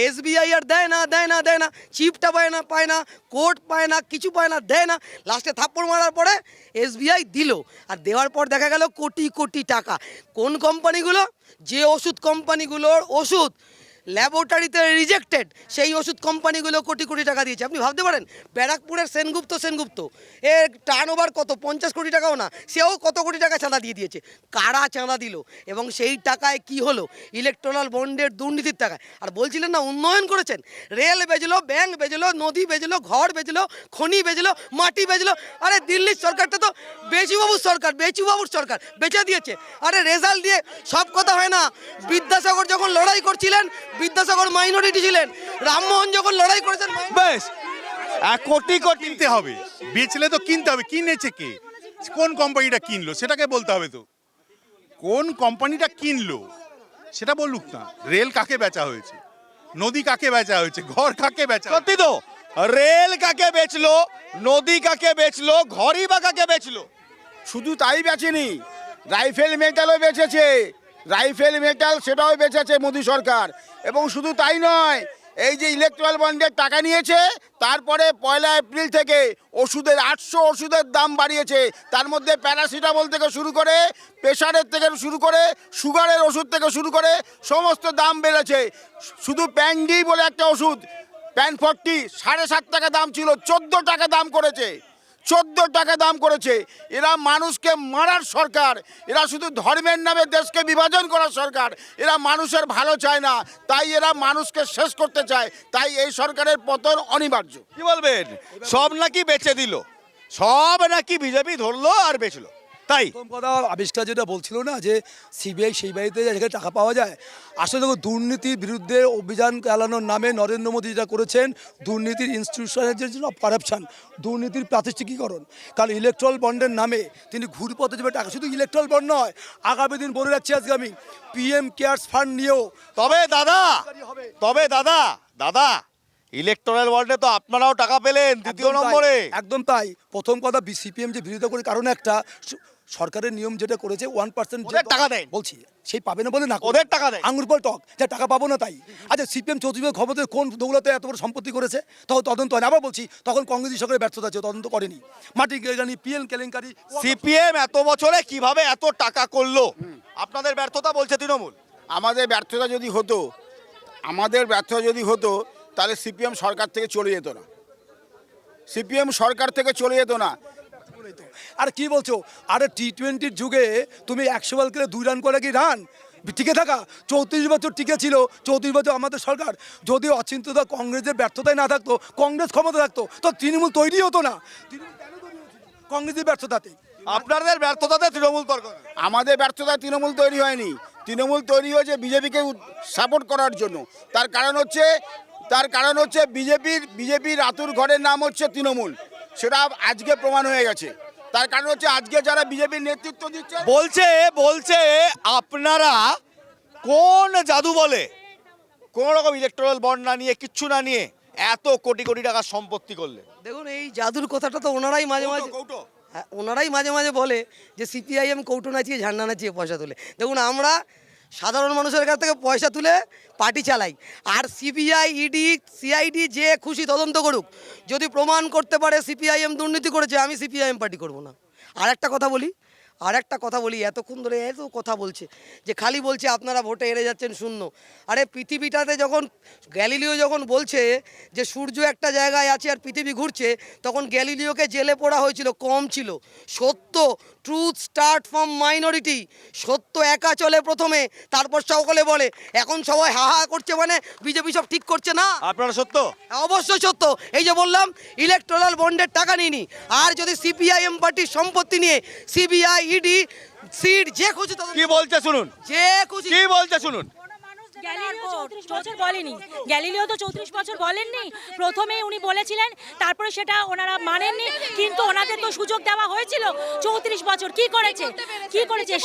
এসবিআই আর দেয় না, চিপটা পায় না, কোর্ট পায় না, কিছু পায় না, দেয় না। লাস্টে থাপ্পড় মারার পরে এসবিআই দিল, আর দেওয়ার পর দেখা গেল কোটি কোটি টাকা। কোন কোম্পানিগুলো? যে ওষুধ কোম্পানিগুলোর ওষুধ ল্যাবরেটরিতে রিজেক্টেড, সেই ওষুধ কোম্পানিগুলো কোটি কোটি টাকা দিয়েছে। আপনি ভাবতে পারেন, ব্যারাকপুরের সেনগুপ্ত এর টার্নওভার কত, 50 কোটি টাকাও না, সেও কত কোটি টাকা চাঁদা দিয়ে দিয়েছে। কারা চাঁদা দিল এবং সেই টাকায় কি হলো? ইলেকট্রাল বন্ডের দুর্নীতির টাকায়। আর বলছিলেন না উন্নয়ন করেছেন, রেল বেজলো, ব্যাংক বেজলো, নদী বেজলো, ঘর বেজলো, খনি বেজলো, মাটি বেজলো। আরে দিল্লির সরকারটা তো বেচুবাবুর সরকার বেচে দিয়েছে। আরে রেজাল্ট দিয়ে সব কথা হয় না। বিদ্যাসাগর যখন লড়াই করছিলেন, বিদ্যাসাগর মাইনরিটি ছিলেন। রামমোহন যখন লড়াই করেছেন, বেশ, 1 কোটি কোটি কিনতে হবে, বেচলে তো কিনতে হবে। কিনেছে কে? কোন কোম্পানিটা কিনলো সেটাকে বলতে হবে তো। কোন কোম্পানিটা কিনলো সেটা বলুক না। রেল কাকে বেচা হয়েছে, নদী কাকে বেচা হয়েছে, ঘর কাকে বেচা? সত্যি তো, রেল কাকে বেচলো, নদী কাকে বেচলো, ঘরই বা কাকে বেচলো? শুধু তাই বেচেনি, রাইফেল মেটালও বেচেছে, রাইফেল মেটাল সেটাও বেচেছে মোদী সরকার। এবং শুধু তাই নয়, এই যে ইলেকট্রাল বন্ডের টাকা নিয়েছে, তারপরে 1 এপ্রিল থেকে ওষুধের 800 ওষুধের দাম বাড়িয়েছে। তার মধ্যে প্যারাসিটামল থেকে শুরু করে, প্রেশারের থেকে শুরু করে, সুগারের ওষুধ থেকে শুরু করে সমস্ত দাম বেড়েছে। শুধু প্যান্ডি বলে একটা ওষুধ, প্যান40 7.5 টাকা দাম ছিল, 14 টাকা দাম করেছে, 14 টাকা দাম করেছে। এরা মানুষকে মারার সরকার, এরা শুধু ধর্মের নামে দেশকে বিভাজন করার সরকার। এরা মানুষের ভালো চায় না, তাই এরা মানুষকে শেষ করতে চায়। তাই এই সরকারের পতন অনিবার্য। কি বলবেন? সব নাকি বেচে দিল, সব নাকি বিজেপি ধরলো আর বেচলো, তাই? প্রথম কথা, আবিষ্কার যেটা বলছিল না যে সিবিআই সেই বাড়িতে যেখানে টাকা পাওয়া যায়, আসলে দেখো দুর্নীতির বিরুদ্ধে অভিযান চালানোর নামে নরেন্দ্র মোদী যেটা করেছেন, দুর্নীতির ইনস্টিটিউশনালাইজেশন অফ কারাপশন, দুর্নীতির প্রাতিষ্ঠানিকীকরণ। কারণ ইলেকট্রাল বন্ডের নামে তিনি ঘুরপথে যাবে টাকা, শুধু ইলেকট্রাল বন্ড নয়, আগামী দিন বলে যাচ্ছি আজকে আমি PM কেয়ার্স ফান্ড নিয়েও। তবে দাদা ইলেকট্রাল বন্ডে তো আপনারাও টাকা পেলেন দ্বিতীয় নম্বরে। একদম তাই। প্রথম কথা, সিপিএম যে বিরোধিতা করে কারণ একটা, সরকারের নিয়ম যেটা করেছে 1% টাকা দেয়, বলছি সেই পাবে না বলে না, ওদের টাকা দেয়, আঙুর পর টক, যা টাকা পাবো না তাই। আচ্ছা, সিপিএম 34 ক্ষমতায় কোন দৌলতে এত বড় সম্পত্তি করেছে, তখন তদন্ত হয় না। আবার বলছি, তখন কংগ্রেস সরকারের ব্যর্থতা আছে, তদন্ত করেনি। মাটি কেলেঙ্কারি, PN কেলেঙ্কারি, সিপিএম এত বছরে কিভাবে এত টাকা করলো? আপনাদের ব্যর্থতা বলছে তৃণমূল। আমাদের ব্যর্থতা যদি হতো তাহলে সিপিএম সরকার থেকে চলে যেত না। আর কি বলছো? আরে T20 যুগে তুমি 100 বল খেলে 2 রান করে কি রান টিকে থাকা? 34 বছর টিকে ছিল, 34 বছর আমাদের সরকার। যদি অচিন্ত্যতা কংগ্রেসের ব্যর্থতায় না থাকতো, কংগ্রেস ক্ষমতা থাকতো, তো তৃণমূল তৈরি হতো না। কংগ্রেসের ব্যর্থতাতে, আপনাদের ব্যর্থতাতে তৃণমূল তর্ক। আমাদের ব্যর্থতা তৃণমূল তৈরি হয়নি, তৃণমূল তৈরি হয়েছে বিজেপিকে সাপোর্ট করার জন্য। তার কারণ হচ্ছে বিজেপির আতুর ঘরের নাম হচ্ছে তৃণমূল, সেটা আজকে প্রমাণ হয়ে গেছে। তার কারণ হচ্ছে আজকে যারা বিজেপির নেতৃত্ব দিচ্ছে বলছে আপনারা কোন জাদু বলে কোনো রকম ইলেকট্রাল বন্ড না নিয়ে, কিচ্ছু না নিয়ে এত কোটি কোটি টাকার সম্পত্তি করলে? দেখুন এই জাদুর কথাটা তো ওনারাই মাঝে মাঝে কৌটো হ্যাঁ, ওনারাই মাঝে মাঝে বলে যে সিপিআইএম কৌটো নাচিয়ে ঝান্ডা নাচিয়ে পয়সা তোলে। দেখুন আমরা সাধারণ মানুষের কাছ থেকে পয়সা তুলে পার্টি চালাই, আর সিবিআই, ইডি, সিআইডি যে খুশি তদন্ত করুক, যদি প্রমাণ করতে পারে সিপিআইএম দুর্নীতি করেছে, আমি সিপিআইএম পার্টি করব না। আর একটা কথা বলি, এতক্ষণ ধরে এত কথা বলছে যে খালি বলছে আপনারা ভোটে হেরে যাচ্ছেন শূন্য। আরে পৃথিবীটাতে যখন গ্যালিলিও যখন বলছে যে সূর্য একটা জায়গায় আছে আর পৃথিবী ঘুরছে, তখন গ্যালিলিওকে জেলে পড়া হয়েছিল, কম ছিল। সত্য, ট্রুথ স্টার্ট ফ্রম মাইনরিটি, সত্য একা চলে প্রথমে, তারপর সকলে বলে। এখন সবাই হা হা করছে মানে বিজেপি সব ঠিক করছে না। আপনারা সত্য? অবশ্যই সত্য। এই যে বললাম ইলেকট্রাল বন্ডের টাকা নিইনি, আর যদি সিপিআইএম পার্টির সম্পত্তি নিয়ে সিবিআই, ইডি, সিড যে খুশি কি বলছে শুনুন, যে খুশি কি বলছে শুনুন। গ্যালিলিও 34 বছর বলেনি, গ্যালিলিও তো 34 বছর বলেননি। প্রথমে উনি বলেছিলেন, তারপরে সেটা ওনারা মানেননি, কিন্তু ওনাদের তো সুযোগ দেওয়া হয়েছিল। 34 বছর কি করেছে?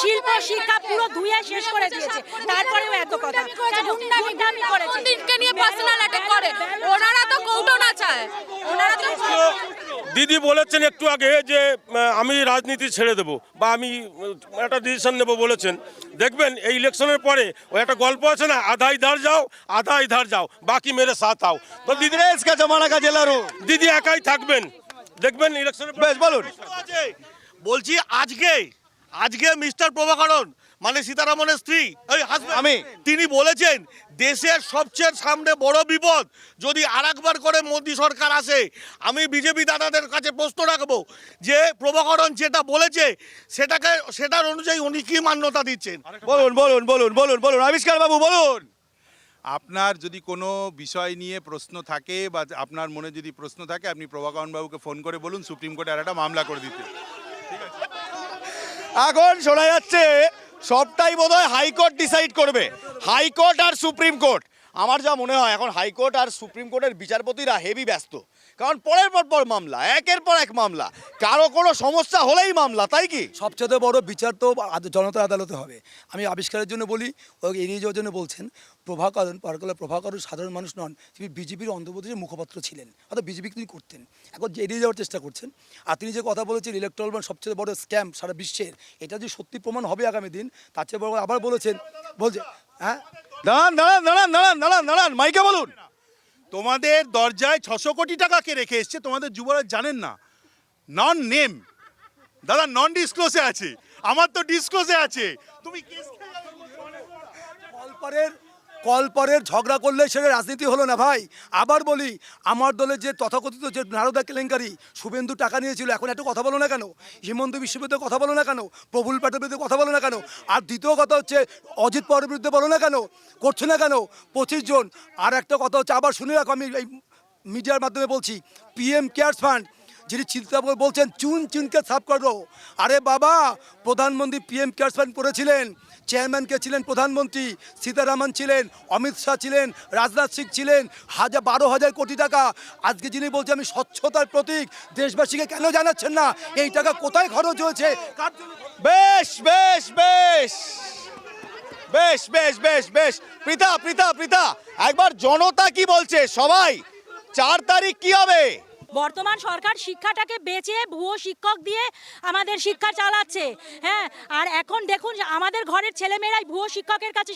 শিল্প শিক্ষা পুরো ধুয়ে শেষ করে দিয়েছে, তারপরেও এত কথা গুন্ডামি করেছে। নিয়ে পার্সোনাল অ্যাটাক করে, ওনারা তো কৌটো না চায়, ওনারা তো দিদি বলেছেন একটু আগে যে আমি রাজনীতি ছেড়ে দেবো বা আমি একটা ডিসিশন নেবো বলেছেন। দেখবেন এই ইলেকশনের পরে ওই একটা গল্প আছে না, আধা ইধার যাও আধা ইধার যাও বাকি মেরে সাথ আও। তো দিদি দিদি একাই থাকবেন, দেখবেন ইলেকশনের। বেশ বলুন। বলছি আজকে মিস্টার প্রভাকরণ মানে সীতারামনের স্ত্রী আমি তিনি বলেছেন দেশের সবচেয়ে সামনে বড় বিপদ যদি আরেকবার করে মোদী সরকার আসে। আমি বিজেপি দাদাদের কাছে প্রশ্ন রাখবো যে প্রভাকরণ যেটা বলেছে সেটার অনুযায়ী উনি কি মান্যতা দিচ্ছেন? বলুন আবিষ্কার বাবু বলুন। আপনার যদি কোনো বিষয় নিয়ে প্রশ্ন থাকে বা আপনার মনে যদি প্রশ্ন থাকে, আপনি প্রভাকরণ বাবুকে ফোন করে বলুন সুপ্রিম কোর্টে আর একটা মামলা করে দিতে। এখন শোনা যাচ্ছে সবটাই বোধহয় হাইকোর্ট ডিসাইড করবে, হাইকোর্ট আর সুপ্রিম কোর্ট। আমার যা মনে হয় এখন হাইকোর্ট আর সুপ্রিম কোর্টের বিচারপতিরা হেভি ব্যস্ত, কারণ পরের পর মামলা, একের পর এক মামলা, কারো কোনো সমস্যা হলেই মামলা, তাই কি? সবচেয়ে বড় বিচার তো জনতার আদালতে হবে। আমি আবিষ্কারের জন্য বলি, ওকে এড়িয়ে যাওয়ার জন্য বলছেন। প্রভাকরণ সাধারণ মানুষ নন, তিনি বিজেপির অন্ধ্রপ্রদেশের মুখপাত্র ছিলেন, অর্থাৎ বিজেপি তিনি করতেন। এখন যে এড়িয়ে যাওয়ার চেষ্টা করছেন। আর তিনি যে কথা বলেছেন ইলেকট্রাল বন্ড সবচেয়ে বড় স্ক্যাম সারা বিশ্বের, এটা যদি সত্যি প্রমাণ হবে আগামী দিন, তার চেয়ে বড় আবার বলছে হ্যাঁ দাঁড়ান মাইকে বলুন। তোমাদের দরজায় 600 কোটি টাকা কে রেখে এসছে তোমাদের যুবরাজ জানেন না? নন নেম দাদা, নন ডিসক্লোজে আছে, আমার তো ডিসক্লোজে আছে। তুমি কলপরের ঝগড়া করলে সেটা রাজনীতি হলো না ভাই। আবার বলি, আমার দলের যে তথাকথিত যে নারদা কেলেঙ্কারি, শুভেন্দু টাকা নিয়েছিল, এখন একটু কথা বলো না কেন? হিমন্ত বিশ্বের বিরুদ্ধে কথা বলো না কেন? প্রফুল্ল প্যাটেলের বিরুদ্ধে কথা বলো না কেন? আর দ্বিতীয় কথা হচ্ছে অজিত পাওয়ারের বিরুদ্ধে বলো না কেন? করছে না কেন? 25 জন। আর একটা কথা হচ্ছে, আবার শুনে রাখো, আমি এই মিডিয়ার মাধ্যমে বলছি, পিএম কেয়ার্স ফান্ড যিনি চিন্তা করে বলছেন চুনকে সাফ করো। আরে বাবা, প্রধানমন্ত্রী পিএম কেয়ার্স ফান্ড করেছিলেন, চেয়ারম্যানকে ছিলেন প্রধানমন্ত্রী, সীতারামন ছিলেন, অমিত শাহ ছিলেন, রাজনাথ সিং ছিলেন, 12,000 কোটি টাকা। আজকে যিনি বলছে আমি স্বচ্ছতার প্রতীক, দেশবাসীকে কেন জানাচ্ছেন না এই টাকা কোথায় খরচ হয়েছে? বেশ বেশ বেশ বেশ বেশ বেশ বেশ প্রীতা একবার জনতা কি বলছে সবাই, 4 তারিখ কি হবে? বর্তমান সরকার শিক্ষাটাকে বেচে ভুয়ো শিক্ষক দিয়ে আমাদের শিক্ষা চালাচ্ছে। হ্যাঁ, আর এখন দেখুন আমাদের ঘরের ছেলেমেয়েরাই ভুয়ো শিক্ষকের কাছে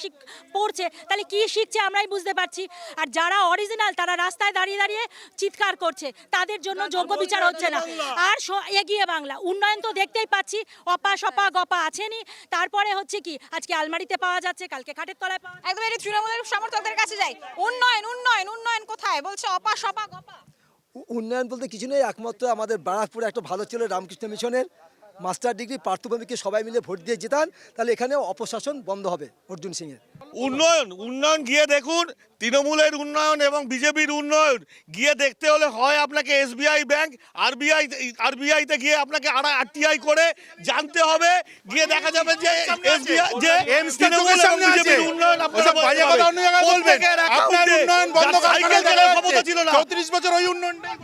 পড়ছে, তাহলে কি শিখছে আমরাই বুঝতে পারছি। আর যারা অরিজিনাল তারা রাস্তায় দাঁড়িয়ে দাঁড়িয়ে চিৎকার করছে, তাদের জন্য যোগ্য বিচার হচ্ছে না। আর এগিয়ে বাংলা উন্নয়ন তো দেখতেই পাচ্ছি, অপা সপা গপা আছেনি। তারপরে হচ্ছে কি আজকে আলমারিতে পাওয়া যাচ্ছে, কালকে খাটের তলায় পাওয়া। একদম এটি তৃণমূলের সমর্থকদের কাছে যাই, উন্নয়ন কোথায়? বলছে অপা সপা গপা। উন্নয়ন বলতে কিছু নেই, একমাত্র আমাদের ব্যারাকপুরে একটা ভালো ছিল রামকৃষ্ণ মিশনের মাস্টার ডিগ্রি পার্থভূমিকে সবাই মিলে ভোট দিয়ে জেতান, তাহলে এখানে অপশাসন বন্ধ হবে অর্জুন সিংয়ের। উন্নয়ন গিয়ে দেখুন, তৃণমূলের উন্নয়ন এবং বিজেপির উন্নয়ন গিয়ে দেখতে হলে হয় আপনাকে এসবিআই ব্যাংক, আরবিআইতে গিয়ে আপনাকে আরটিআই করে জানতে হবে, গিয়ে দেখা যাবে যে এসবিআই যে তৃণমূল এবং বিজেপির উন্নয়ন আপনারা বলবেন আপনার উন্নয়ন বন্ধ করার ক্ষমতা ছিল না, 34 বছর ওই উন্নয়নটাই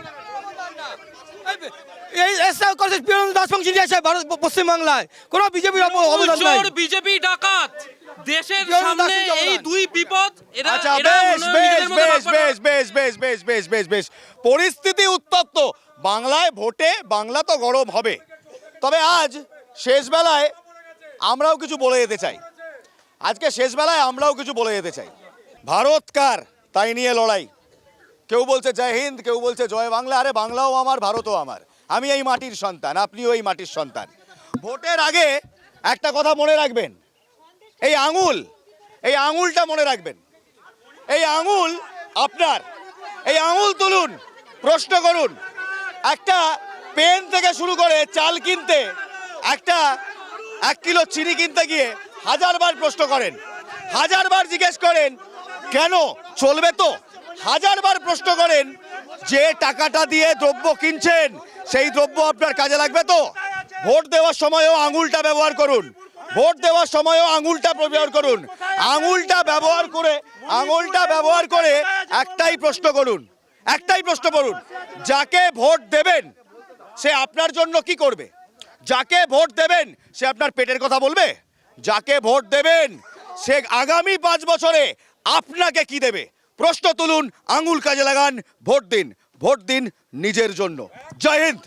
এই SI college peon Das function আছে পশ্চিমবাংলায় কোনো বিজেপির অবদান নাই। বিজেপি ডাকাত দেশের কেউ সামনে দাসের এই অবদান। দুই বিপদ এরা আচ্ছা এরা বেশ উন্নয়ন বেশ নিজেদের মধ্যে বেশ ভাগ করে বেশ বেশ বেশ বেশ বেশ বেশ বেশ বেশ পরিস্থিতি উত্তপ্ত বাংলায় ভোটে বাংলা তো গরম হবে তবে আজ শেষ বেলায় আমরাও কিছু বলে যেতে চাই আজকে শেষ বেলায় আমরাও কিছু বলে যেতে চাই ভারত কার তাই নিয়ে লড়াই কেউ বলছে জয় হিন্দ কেউ বলছে জয় বাংলা আরে বাংলাও আমার ভারতও আমার আমি এই মাটির সন্তান আপনিও এই মাটির সন্তান ভোটের আগে একটা কথা মনে রাখবেন এই আঙুলটা মনে রাখবেন এই আঙুল আপনার এই আঙুল তুলুন প্রশ্ন করুন একটা পেন থেকে শুরু করে চাল কিনতে একটা 1 কিলো চিনি কিনতে গিয়ে 1000 বার প্রশ্ন করেন 1000 বার জিজ্ঞেস করেন কেন চলবে তো 1000 বার প্রশ্ন করেন যে টাকাটা দিয়ে দ্রব্য কিনছেন সেই দ্রব্য আপনার কাজে লাগবে তো ভোট দেওয়ার সময়ও আঙুলটা ব্যবহার করুন ভোট দেওয়ার সময়ও আঙুলটা ব্যবহার করুন আঙুলটা ব্যবহার করে একটাই প্রশ্ন করুন যাকে ভোট দেবেন সে আপনার জন্য কি করবে যাকে ভোট দেবেন সে আপনার পেটের কথা বলবে যাকে ভোট দেবেন সে আগামী 5 বছরে আপনাকে কি দেবে প্রশ্ন তুলুন আঙুল কাজে লাগান ভোট দিন নিজের জন্য জয় হিন্দ